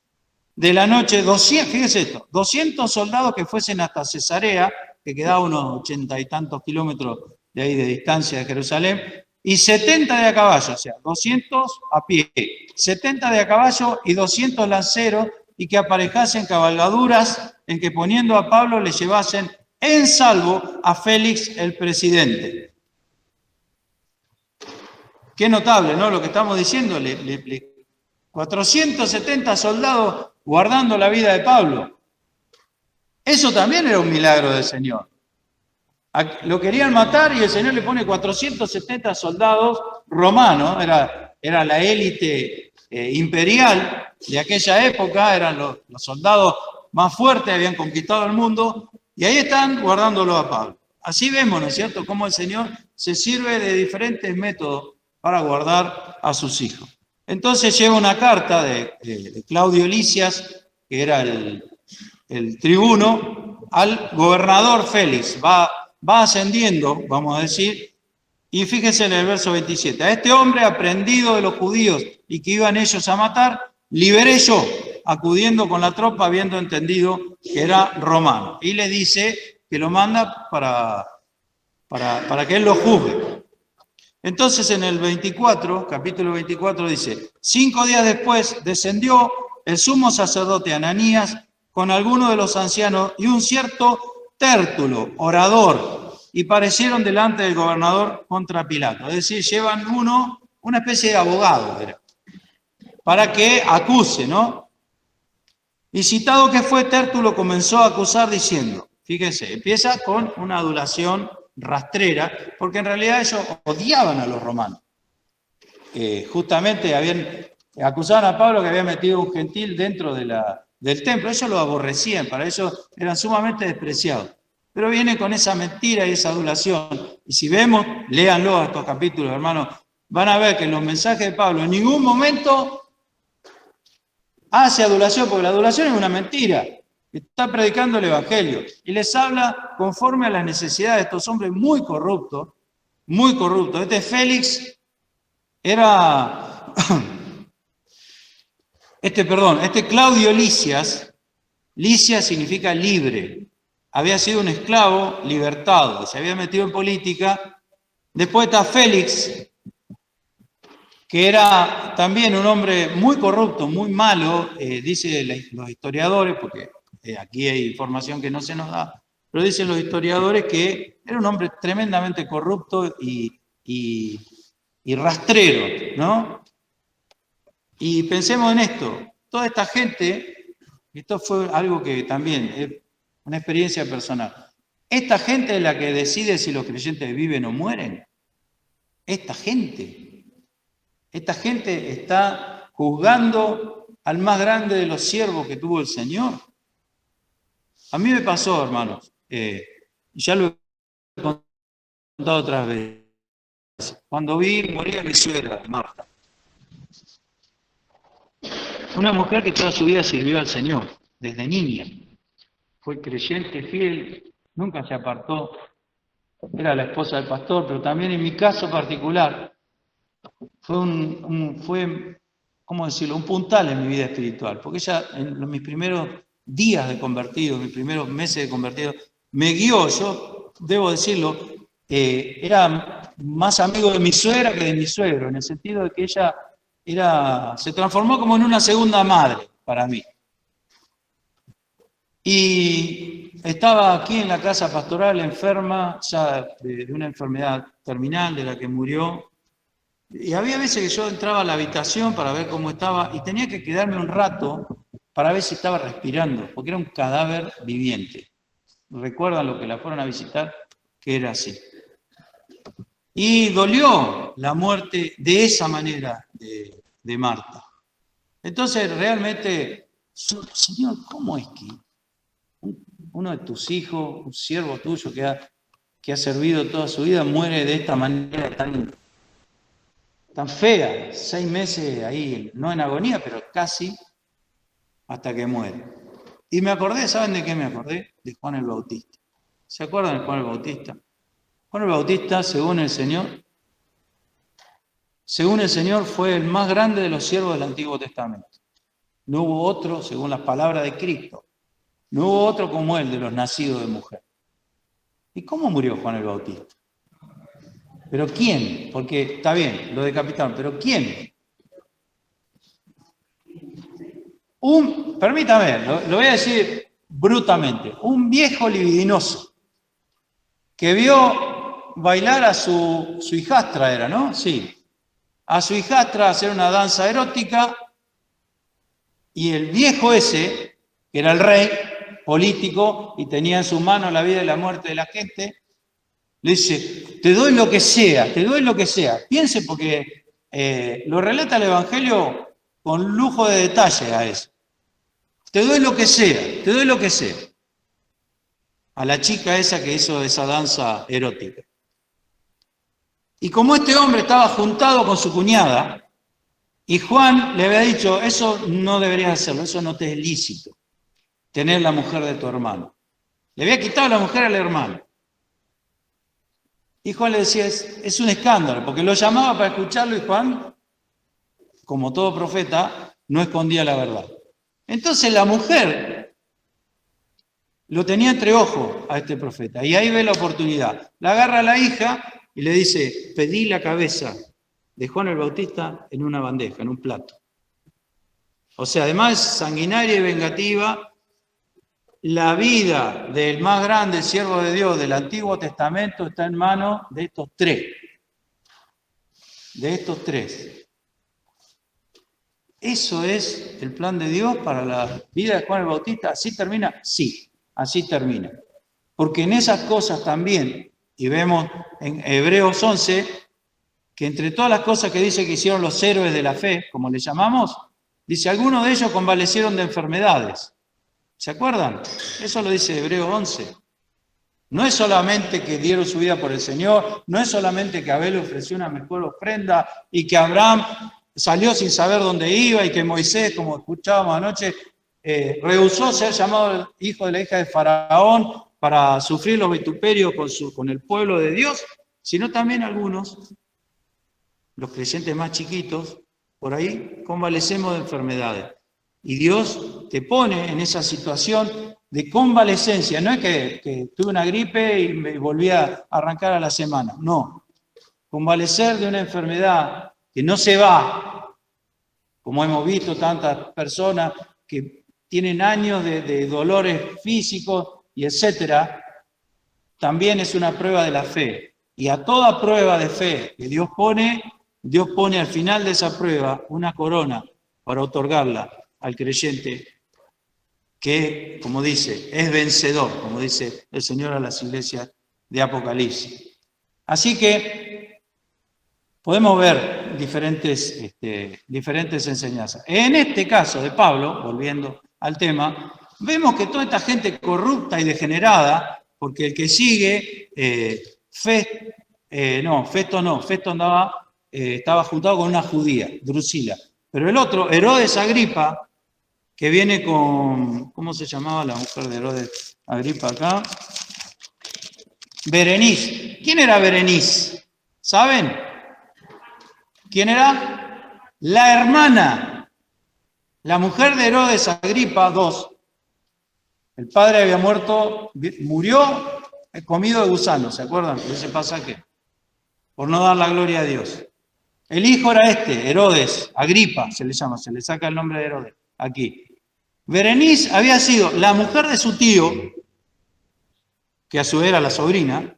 de la noche, 200, fíjese esto, 200 soldados que fuesen hasta Cesarea, que quedaba unos 80 y tantos kilómetros de ahí de distancia de Jerusalén, y 70 de a caballo, o sea, 200 a pie, 70 de a caballo y 200 lanceros, y que aparejasen cabalgaduras en que poniendo a Pablo le llevasen en salvo a Félix el presidente. Qué notable, ¿no? Lo que estamos diciendo, 470 soldados guardando la vida de Pablo. Eso también era un milagro del Señor. Lo querían matar y el Señor le pone 470 soldados romanos, era era la élite imperial de aquella época, eran los soldados más fuertes, habían conquistado el mundo, y ahí están guardándolo a Pablo. Así vemos, ¿no es cierto?, cómo el Señor se sirve de diferentes métodos para guardar a sus hijos. Entonces llega una carta de Claudio Lisias, que era el tribuno, al gobernador Félix. Va ascendiendo, vamos a decir, y fíjense en el verso 27. A este hombre aprendido de los judíos y que iban ellos a matar, liberé yo, acudiendo con la tropa, habiendo entendido que era romano. Y le dice que lo manda para que él lo juzgue. Entonces en el 24, capítulo 24 dice, 5 días después descendió el sumo sacerdote Ananías con algunos de los ancianos y un cierto Tértulo, orador, y parecieron delante del gobernador contra Pilato. Es decir, llevan una especie de abogado, para que acuse, ¿no? Y citado que fue, Tértulo comenzó a acusar diciendo, fíjense, empieza con una adulación rastrera, porque en realidad ellos odiaban a los romanos. Justamente acusaban a Pablo que había metido un gentil dentro del templo. Ellos lo aborrecían, para ellos eran sumamente despreciados. Pero viene con esa mentira y esa adulación. Y si vemos, léanlo estos capítulos, hermanos, van a ver que en los mensajes de Pablo en ningún momento hace adulación, porque la adulación es una mentira. Está predicando el Evangelio y les habla conforme a las necesidades de estos hombres muy corruptos, muy corruptos. Este Félix era, este Claudio Lisias significa libre, había sido un esclavo libertado, se había metido en política. Después está Félix, que era también un hombre muy corrupto, muy malo, dicen los historiadores, porque aquí hay información que no se nos da, pero dicen los historiadores que era un hombre tremendamente corrupto y rastrero, ¿no? Y pensemos en esto, toda esta gente, esto fue algo que también es una experiencia personal, esta gente es la que decide si los creyentes viven o mueren. Esta gente está juzgando al más grande de los siervos que tuvo el Señor. A mí me pasó, hermanos, ya lo he contado otras veces, cuando vi morir a mi suegra, Marta. Una mujer que toda su vida sirvió al Señor, desde niña. Fue creyente, fiel, nunca se apartó. Era la esposa del pastor, pero también en mi caso particular fue ¿cómo decirlo?, un puntal en mi vida espiritual, porque ella en mis primeros días de convertido, mis primeros meses de convertido, me guió. Yo debo decirlo, era más amigo de mi suegra que de mi suegro, en el sentido de que ella se transformó como en una segunda madre para mí. Y estaba aquí en la casa pastoral enferma, ya de una enfermedad terminal de la que murió. Y había veces que yo entraba a la habitación para ver cómo estaba y tenía que quedarme un rato para ver si estaba respirando, porque era un cadáver viviente. ¿Recuerdan lo que la fueron a visitar? Que era así. Y dolió la muerte de esa manera de Marta. Entonces realmente, Señor, ¿cómo es que uno de tus hijos, un siervo tuyo que ha servido toda su vida, muere de esta manera tan fea, 6 meses ahí, no en agonía, pero casi, hasta que muere? Y me acordé, ¿saben de qué me acordé? De Juan el Bautista. ¿Se acuerdan de Juan el Bautista? Juan el Bautista, según el Señor, fue el más grande de los siervos del Antiguo Testamento. No hubo otro, según las palabras de Cristo, no hubo otro como él de los nacidos de mujer. ¿Y cómo murió Juan el Bautista? ¿Pero quién? Porque está bien, lo decapitaron, pero ¿quién? Permítame, lo voy a decir brutamente, un viejo libidinoso que vio bailar a su hijastra, era, ¿no? Sí. A su hijastra hacer una danza erótica, y el viejo ese, que era el rey político y tenía en su mano la vida y la muerte de la gente, le dice, te doy lo que sea, Piense, porque lo relata el Evangelio con lujo de detalle a eso. Te doy lo que sea, te doy lo que sea. A la chica esa que hizo esa danza erótica. Y como este hombre estaba juntado con su cuñada, y Juan le había dicho, eso no deberías hacerlo, eso no te es lícito, tener la mujer de tu hermano. Le había quitado la mujer al hermano. Y Juan le decía, es un escándalo, porque lo llamaba para escucharlo y Juan, como todo profeta, no escondía la verdad. Entonces la mujer lo tenía entre ojos a este profeta, y ahí ve la oportunidad. La agarra a la hija y le dice, pedí la cabeza de Juan el Bautista en una bandeja, en un plato. O sea, además sanguinaria y vengativa, la vida del más grande siervo de Dios del Antiguo Testamento está en manos de estos tres. De estos tres. ¿Eso es el plan de Dios para la vida de Juan el Bautista? ¿Así termina? Sí, así termina. Porque en esas cosas también, y vemos en Hebreos 11, que entre todas las cosas que dice que hicieron los héroes de la fe, como le llamamos, dice, algunos de ellos convalecieron de enfermedades. ¿Se acuerdan? Eso lo dice Hebreos 11. No es solamente que dieron su vida por el Señor, no es solamente que Abel ofreció una mejor ofrenda y que Abraham salió sin saber dónde iba y que Moisés, como escuchábamos anoche, rehusó ser llamado hijo de la hija de Faraón para sufrir los vituperios con el pueblo de Dios, sino también algunos, los creyentes más chiquitos, por ahí convalecemos de enfermedades. Y Dios te pone en esa situación de convalescencia. No es que tuve una gripe y me volví a arrancar a la semana. No. Convalecer de una enfermedad que no se va, como hemos visto tantas personas que tienen años de dolores físicos y etcétera, también es una prueba de la fe. Y a toda prueba de fe que Dios pone al final de esa prueba una corona para otorgarla al creyente que, como dice, es vencedor, como dice el Señor a las iglesias de Apocalipsis. Así que podemos ver diferentes enseñanzas. En este caso de Pablo, volviendo al tema, vemos que toda esta gente corrupta y degenerada, porque el que sigue, Festo estaba juntado con una judía, Drusila. Pero el otro, Herodes Agripa, que viene con, ¿cómo se llamaba la mujer de Herodes Agripa acá? Berenice. ¿Quién era Berenice? ¿Saben? ¿Quién era? La hermana, la mujer de Herodes Agripa II. El padre había muerto, murió comido de gusanos, ¿se acuerdan de ese pasaje? Por no dar la gloria a Dios. El hijo era Herodes Agripa, se le llama, se le saca el nombre de Herodes, aquí. Berenice había sido la mujer de su tío, que a su vez era la sobrina,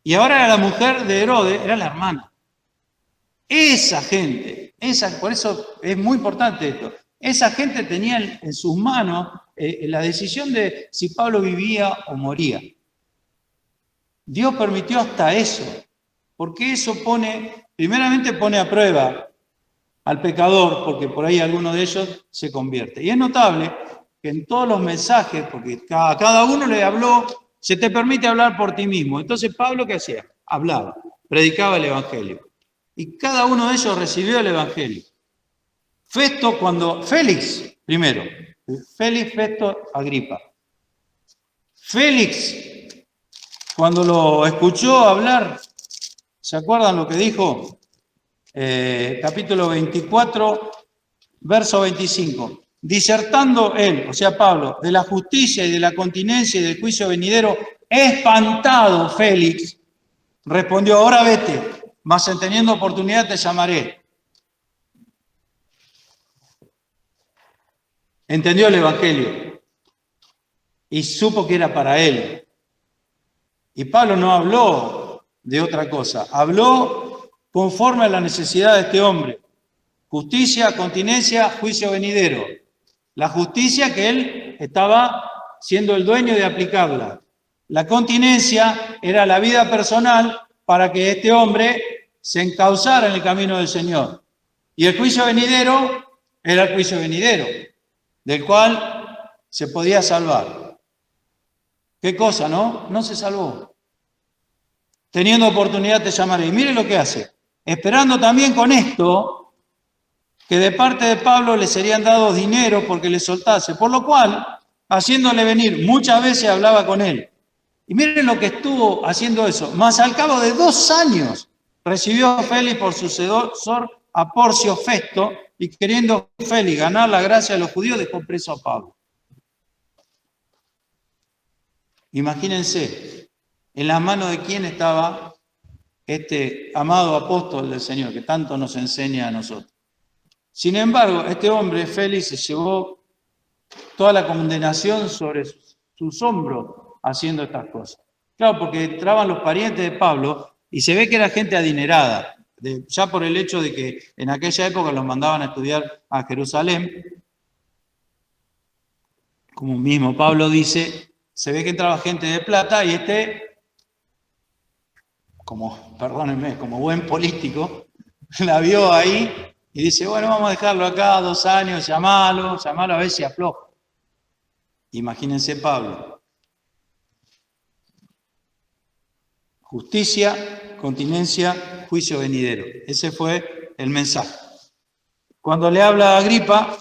y ahora era la mujer de Herodes, era la hermana. Esa gente, por eso es muy importante esto, esa gente tenía en sus manos la decisión de si Pablo vivía o moría. Dios permitió hasta eso, porque eso primeramente pone a prueba al pecador, porque por ahí alguno de ellos se convierte. Y es notable que en todos los mensajes, porque a cada uno le habló, se te permite hablar por ti mismo. Entonces Pablo, ¿qué hacía? Hablaba, predicaba el Evangelio. Y cada uno de ellos recibió el Evangelio. Félix, primero, Festo Agripa. Félix, cuando lo escuchó hablar, ¿se acuerdan lo que dijo? Capítulo 24, verso 25. Disertando él, o sea Pablo, de la justicia y de la continencia y del juicio venidero, espantado Félix, respondió, ahora vete, mas en teniendo oportunidad te llamaré. Entendió el Evangelio y supo que era para él. Y Pablo no habló de otra cosa, habló conforme a la necesidad de este hombre. Justicia, continencia, juicio venidero. La justicia que él estaba siendo el dueño de aplicarla. La continencia era la vida personal para que este hombre se encauzara en el camino del Señor. Y el juicio venidero era el juicio venidero, del cual se podía salvar. ¿Qué cosa, no? No se salvó. Teniendo oportunidad te llamaré. Y mire lo que hace. Esperando también con esto que de parte de Pablo le serían dados dinero porque le soltase. Por lo cual, haciéndole venir, muchas veces hablaba con él. Y miren lo que estuvo haciendo eso. Mas al cabo de 2 años recibió Félix por sucesor a Porcio Festo y queriendo Félix ganar la gracia de los judíos dejó preso a Pablo. Imagínense, en las manos de quién estaba este amado apóstol del Señor que tanto nos enseña a nosotros. Sin embargo, este hombre, Félix, se llevó toda la condenación sobre sus hombros haciendo estas cosas. Claro, porque entraban los parientes de Pablo y se ve que era gente adinerada, ya por el hecho de que en aquella época los mandaban a estudiar a Jerusalén. Como mismo Pablo dice, se ve que entraba gente de plata y perdónenme, como buen político, la vio ahí y dice, bueno, vamos a dejarlo acá 2 años, llamalo a ver si afloja. Imagínense Pablo. Justicia, continencia, juicio venidero. Ese fue el mensaje. Cuando le habla a Agripa,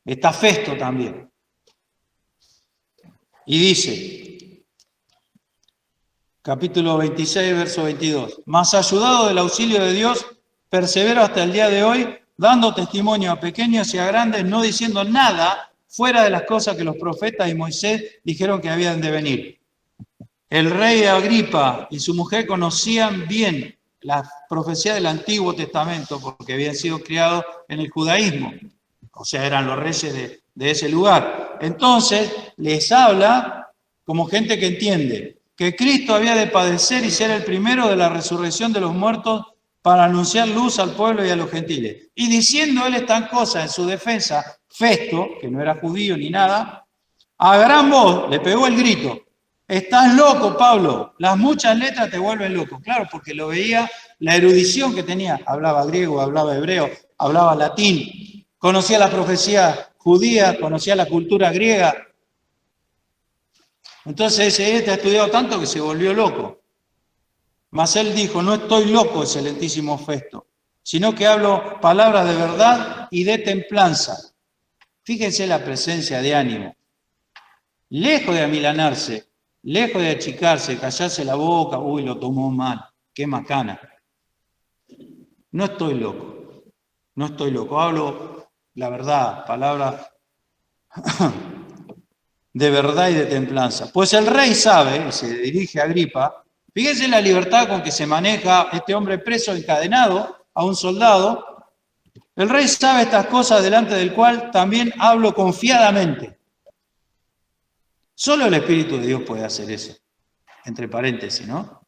está Festo también. Y dice, capítulo 26, verso 22, mas ayudado del auxilio de Dios, persevero hasta el día de hoy, dando testimonio a pequeños y a grandes, no diciendo nada fuera de las cosas que los profetas y Moisés dijeron que habían de venir. El rey Agripa y su mujer conocían bien las profecías del Antiguo Testamento porque habían sido criados en el judaísmo, o sea, eran los reyes de ese lugar. Entonces, les habla como gente que entiende que Cristo había de padecer y ser el primero de la resurrección de los muertos para anunciar luz al pueblo y a los gentiles. Y diciendo él estas cosas en su defensa, Festo, que no era judío ni nada, a gran voz le pegó el grito, estás loco, Pablo, las muchas letras te vuelven loco. Claro, porque lo veía, la erudición que tenía, hablaba griego, hablaba hebreo, hablaba latín, conocía la profecía judía, conocía la cultura griega. Entonces este ha estudiado tanto que se volvió loco. Mas él dijo, no estoy loco, excelentísimo Festo, sino que hablo palabras de verdad y de templanza. Fíjense la presencia de ánimo. Lejos de amilanarse, lejos de achicarse, callarse la boca, uy, lo tomó mal, qué macana. No estoy loco, hablo la verdad, palabras de verdad y de templanza. Pues el rey sabe, y se dirige a Agripa, fíjense la libertad con que se maneja este hombre preso, encadenado a un soldado. El rey sabe estas cosas delante del cual también hablo confiadamente. Solo el Espíritu de Dios puede hacer eso, entre paréntesis, ¿no?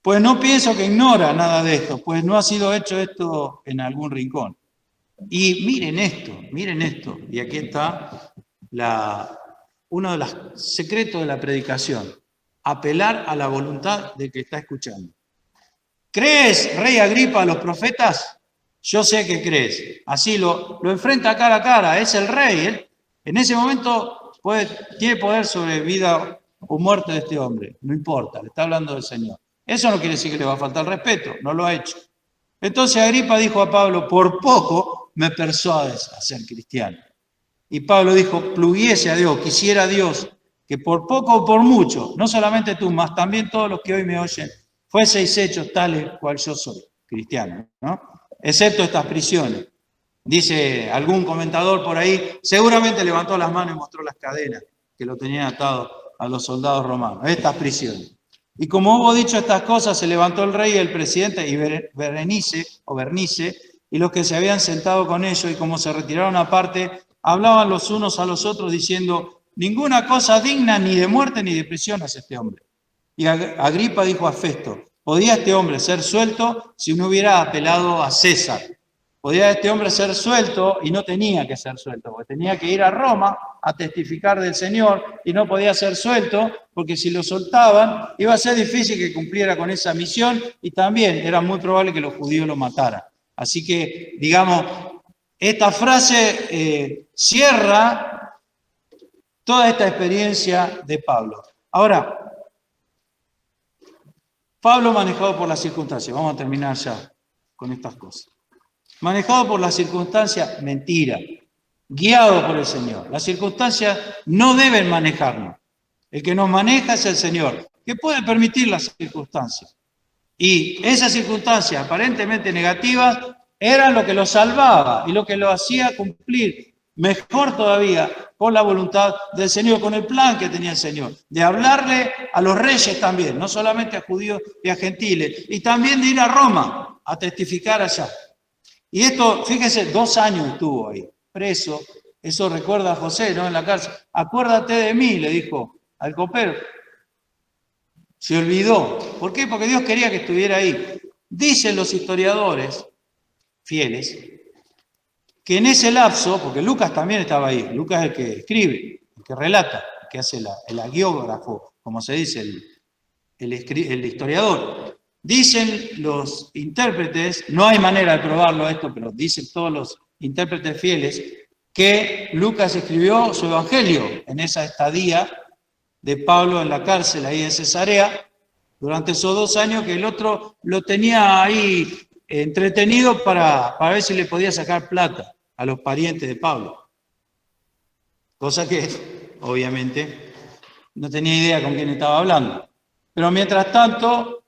Pues no pienso que ignora nada de esto, pues no ha sido hecho esto en algún rincón. Y miren esto, y aquí está uno de los secretos de la predicación, apelar a la voluntad de que está escuchando. ¿Crees, rey Agripa, a los profetas? Yo sé que crees. Así lo enfrenta cara a cara, es el rey. Él, en ese momento tiene poder sobre vida o muerte de este hombre, no importa, le está hablando del Señor. Eso no quiere decir que le va a faltar el respeto, no lo ha hecho. Entonces Agripa dijo a Pablo, por poco me persuades a ser cristiano. Y Pablo dijo, pluguiese a Dios, quisiera a Dios que por poco o por mucho, no solamente tú, mas también todos los que hoy me oyen, fueseis hechos tales cual yo soy, cristiano, ¿no? Excepto estas prisiones. Dice algún comentador por ahí, seguramente levantó las manos y mostró las cadenas que lo tenían atado a los soldados romanos, estas prisiones. Y como hubo dicho estas cosas, se levantó el rey y el presidente y Berenice, y los que se habían sentado con ellos, y como se retiraron aparte, hablaban los unos a los otros diciendo, ninguna cosa digna ni de muerte ni de prisión hace este hombre. Y Agripa dijo a Festo, ¿podía este hombre ser suelto si no hubiera apelado a César? podía este hombre ser suelto y no tenía que ser suelto, porque tenía que ir a Roma a testificar del Señor y no podía ser suelto, porque si lo soltaban iba a ser difícil que cumpliera con esa misión y también era muy probable que los judíos lo mataran. Así que, digamos, esta frase cierra toda esta experiencia de Pablo. Ahora, Pablo manejado por las circunstancias, vamos a terminar ya con estas cosas. Manejado por las circunstancias, mentira. Guiado por el Señor. Las circunstancias no deben manejarnos. El que nos maneja es el Señor, que puede permitir las circunstancias. Y esas circunstancias aparentemente negativas eran lo que lo salvaba y lo que lo hacía cumplir mejor todavía con la voluntad del Señor, con el plan que tenía el Señor, de hablarle a los reyes también, no solamente a judíos y a gentiles, y también de ir a Roma a testificar allá. Y esto, fíjense, 2 años estuvo ahí, preso. Eso recuerda a José, ¿no? En la cárcel. Acuérdate de mí, le dijo al copero. Se olvidó. ¿Por qué? Porque Dios quería que estuviera ahí. Dicen los historiadores fieles que en ese lapso, porque Lucas también estaba ahí, Lucas es el que escribe, el que relata, el que hace el agiógrafo, como se dice, el historiador. Dicen los intérpretes, no hay manera de probarlo esto, pero dicen todos los intérpretes fieles, que Lucas escribió su evangelio en esa estadía de Pablo en la cárcel ahí en Cesarea, durante esos 2 años que el otro lo tenía ahí entretenido para ver si le podía sacar plata a los parientes de Pablo. Cosa que, obviamente, no tenía idea con quién estaba hablando. Pero mientras tanto,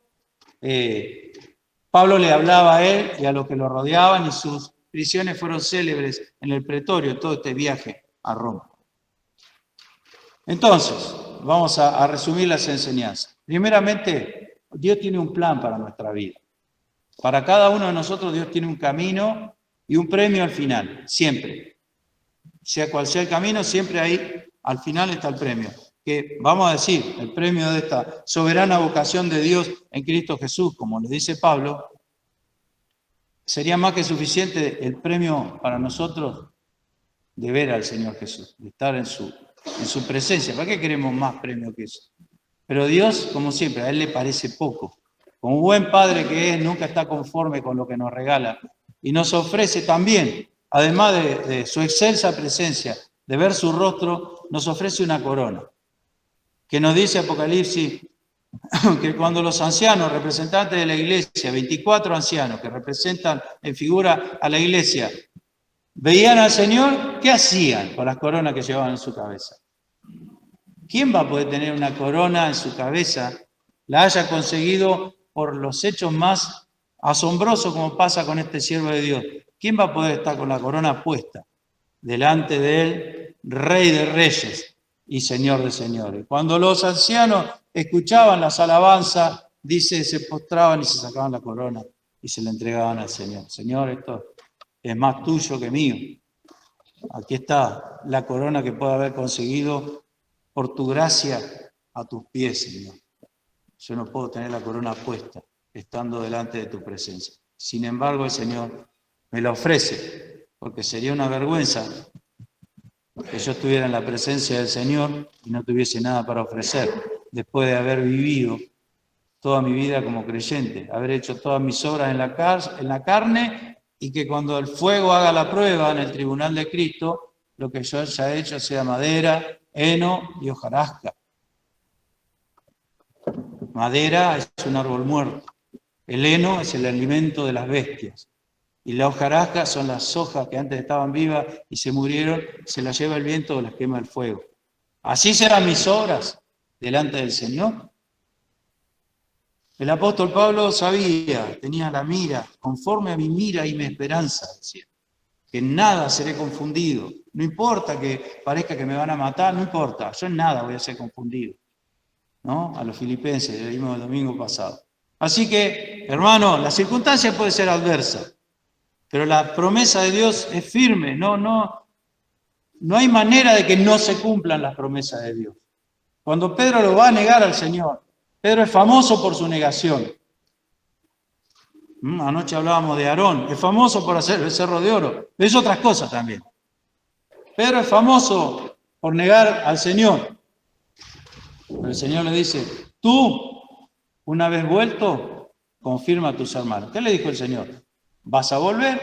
Pablo le hablaba a él y a los que lo rodeaban y sus prisiones fueron célebres en el pretorio, todo este viaje a Roma. Entonces, vamos a resumir las enseñanzas. Primeramente, Dios tiene un plan para nuestra vida. Para cada uno de nosotros Dios tiene un camino y un premio al final, siempre. Sea cual sea el camino, siempre ahí al final está el premio. Que vamos a decir, el premio de esta soberana vocación de Dios en Cristo Jesús, como le dice Pablo, sería más que suficiente el premio para nosotros de ver al Señor Jesús, de estar en su presencia. ¿Para qué queremos más premio que eso? Pero Dios, como siempre, a Él le parece poco. Como buen Padre que es, nunca está conforme con lo que nos regala. Y nos ofrece también, además de su excelsa presencia, de ver su rostro, nos ofrece una corona. Que nos dice Apocalipsis que cuando los ancianos, representantes de la iglesia, 24 ancianos que representan en figura a la iglesia, veían al Señor, ¿qué hacían con las coronas que llevaban en su cabeza? ¿Quién va a poder tener una corona en su cabeza, la haya conseguido por los hechos más asombrosos como pasa con este siervo de Dios? ¿Quién va a poder estar con la corona puesta delante de él, Rey de Reyes y Señor de Señores? Cuando los ancianos escuchaban las alabanzas, dice, se postraban y se sacaban la corona y se la entregaban al Señor. Señor, esto es más tuyo que mío. Aquí está la corona que puedo haber conseguido por tu gracia a tus pies, Señor. Yo no puedo tener la corona puesta estando delante de tu presencia. Sin embargo, el Señor me la ofrece, porque sería una vergüenza que yo estuviera en la presencia del Señor y no tuviese nada para ofrecer, después de haber vivido toda mi vida como creyente, haber hecho todas mis obras en la carne, y que cuando el fuego haga la prueba en el tribunal de Cristo, lo que yo haya hecho sea madera, heno y hojarasca. Madera es un árbol muerto, el heno es el alimento de las bestias, y la hojarasca son las hojas que antes estaban vivas y se murieron, se las lleva el viento o las quema el fuego. Así serán mis obras delante del Señor. El apóstol Pablo sabía, tenía la mira, conforme a mi mira y mi esperanza, decía, que en nada seré confundido. No importa que parezca que me van a matar, no importa, yo en nada voy a ser confundido. ¿No? A los filipenses, le dimos el domingo pasado. Así que, hermano, la circunstancia puede ser adversa, pero la promesa de Dios es firme. No hay manera de que no se cumplan las promesas de Dios. Cuando Pedro lo va a negar al Señor, Pedro es famoso por su negación. Anoche hablábamos de Aarón, es famoso por hacer el becerro de oro, es otras cosas también. Pedro es famoso por negar al Señor. Pero el Señor le dice, tú, una vez vuelto, confirma a tus hermanos. ¿Qué le dijo el Señor? Vas a volver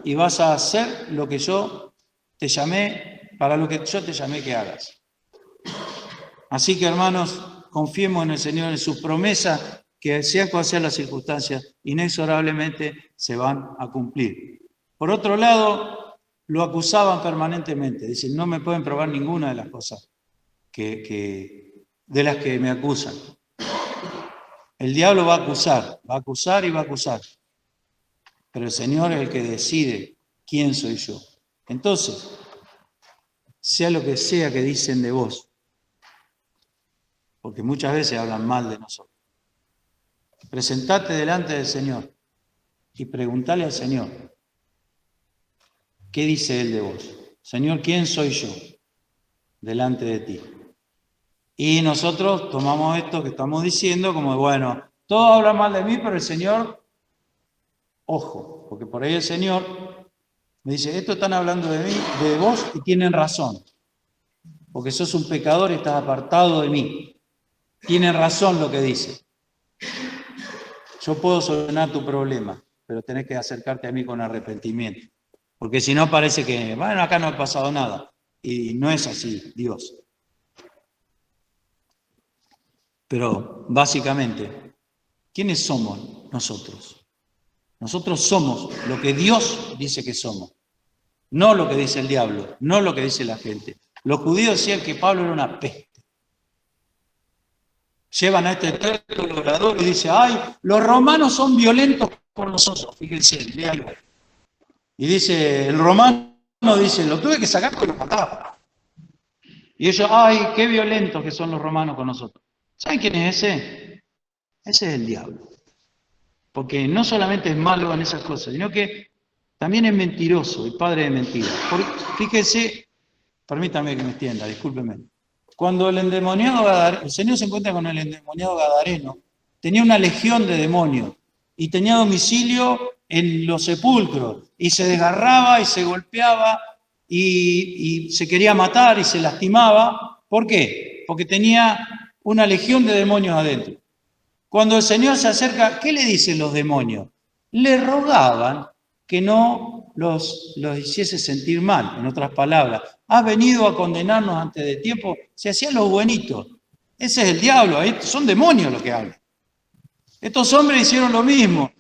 y vas a hacer lo que yo te llamé, para lo que yo te llamé que hagas. Así que, hermanos, confiemos en el Señor, en sus promesas, que sea cual sean las circunstancias, inexorablemente se van a cumplir. Por otro lado, lo acusaban permanentemente. Dicen, no me pueden probar ninguna de las cosas de las que me acusan. El diablo va a acusar y va a acusar. Pero el Señor es el que decide quién soy yo. Entonces, sea lo que sea que dicen de vos, porque muchas veces hablan mal de nosotros. Presentate delante del Señor y preguntale al Señor, ¿qué dice Él de vos? Señor, ¿quién soy yo delante de ti? Y nosotros tomamos esto que estamos diciendo como, bueno, todos hablan mal de mí, pero el Señor, ojo, porque por ahí el Señor me dice, esto están hablando de mí, de vos, y tienen razón, porque sos un pecador y estás apartado de mí. Tienen razón lo que dice. Yo puedo solucionar tu problema, pero tenés que acercarte a mí con arrepentimiento. Porque si no parece que, bueno, acá no ha pasado nada. Y no es así, Dios. Pero básicamente, ¿quiénes somos nosotros? Nosotros somos lo que Dios dice que somos. No lo que dice el diablo, no lo que dice la gente. Los judíos decían que Pablo era una peste. Llevan a este texto el orador y dice, ay, los romanos son violentos con nosotros. Fíjense, léalo. Y dice, el romano dice, lo tuve que sacar porque lo mataba. Y ellos, ay, qué violentos que son los romanos con nosotros. ¿Saben quién es ese? Ese es el diablo. Porque no solamente es malo en esas cosas, sino que también es mentiroso, el padre de mentiras. Fíjense, permítame que me extienda, discúlpeme. Cuando el endemoniado Gadareno, el Señor se encuentra con el endemoniado Gadareno, tenía una legión de demonios y tenía domicilio en los sepulcros y se desgarraba y se golpeaba y se quería matar y se lastimaba. ¿Por qué? Porque tenía una legión de demonios adentro. Cuando el Señor se acerca, ¿qué le dicen los demonios? Le rogaban que no los hiciese sentir mal, en otras palabras. Has venido a condenarnos antes de tiempo. Se hacían los buenitos. Ese es el diablo, son demonios los que hablan. Estos hombres hicieron lo mismo.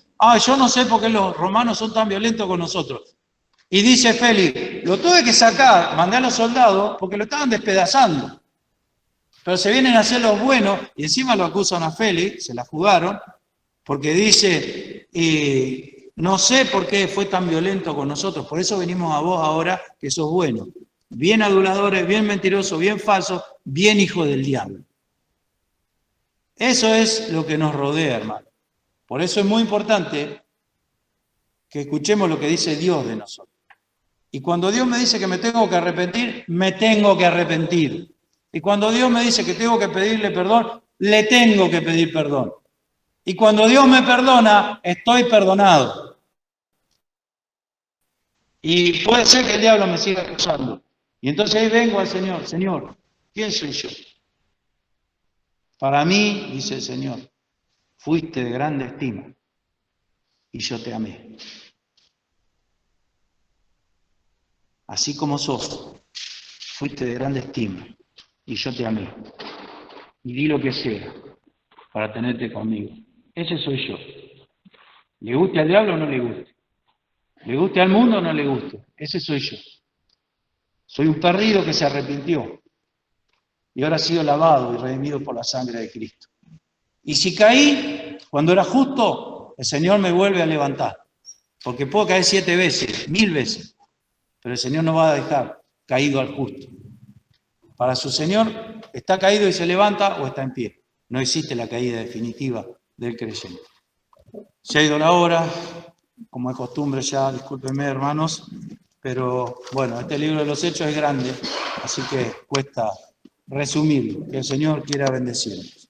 Yo no sé por qué los romanos son tan violentos con nosotros. Y dice Félix, lo tuve que sacar, mandé a los soldados porque lo estaban despedazando. Pero se vienen a hacer los buenos y encima lo acusan a Félix, se la jugaron, porque dice, no sé por qué fue tan violento con nosotros, por eso venimos a vos ahora que sos bueno. Bien aduladores, bien mentirosos, bien falsos, bien hijos del diablo. Eso es lo que nos rodea, hermano. Por eso es muy importante que escuchemos lo que dice Dios de nosotros. Y cuando Dios me dice que me tengo que arrepentir, me tengo que arrepentir. Y cuando Dios me dice que tengo que pedirle perdón, le tengo que pedir perdón. Y cuando Dios me perdona, estoy perdonado. Y puede ser que el diablo me siga acusando. Y entonces ahí vengo al Señor. Señor, ¿quién soy yo? Para mí, dice el Señor, fuiste de grande estima y yo te amé. Así como sos, fuiste de grande estima y yo te amé. Y di lo que sea para tenerte conmigo. Ese soy yo. ¿Le guste al diablo o no le guste? ¿Le guste al mundo o no le guste? Ese soy yo. Soy un perdido que se arrepintió y ahora ha sido lavado y redimido por la sangre de Cristo. Y si caí cuando era justo, el Señor me vuelve a levantar. Porque puedo caer 7 veces, 1000 veces, pero el Señor no va a dejar caído al justo. Para su Señor, está caído y se levanta o está en pie. No existe la caída definitiva del creyente. Se ha ido la hora, como es costumbre ya, discúlpenme hermanos, pero bueno, este libro de los Hechos es grande, así que cuesta resumirlo. Que el Señor quiera bendecirnos.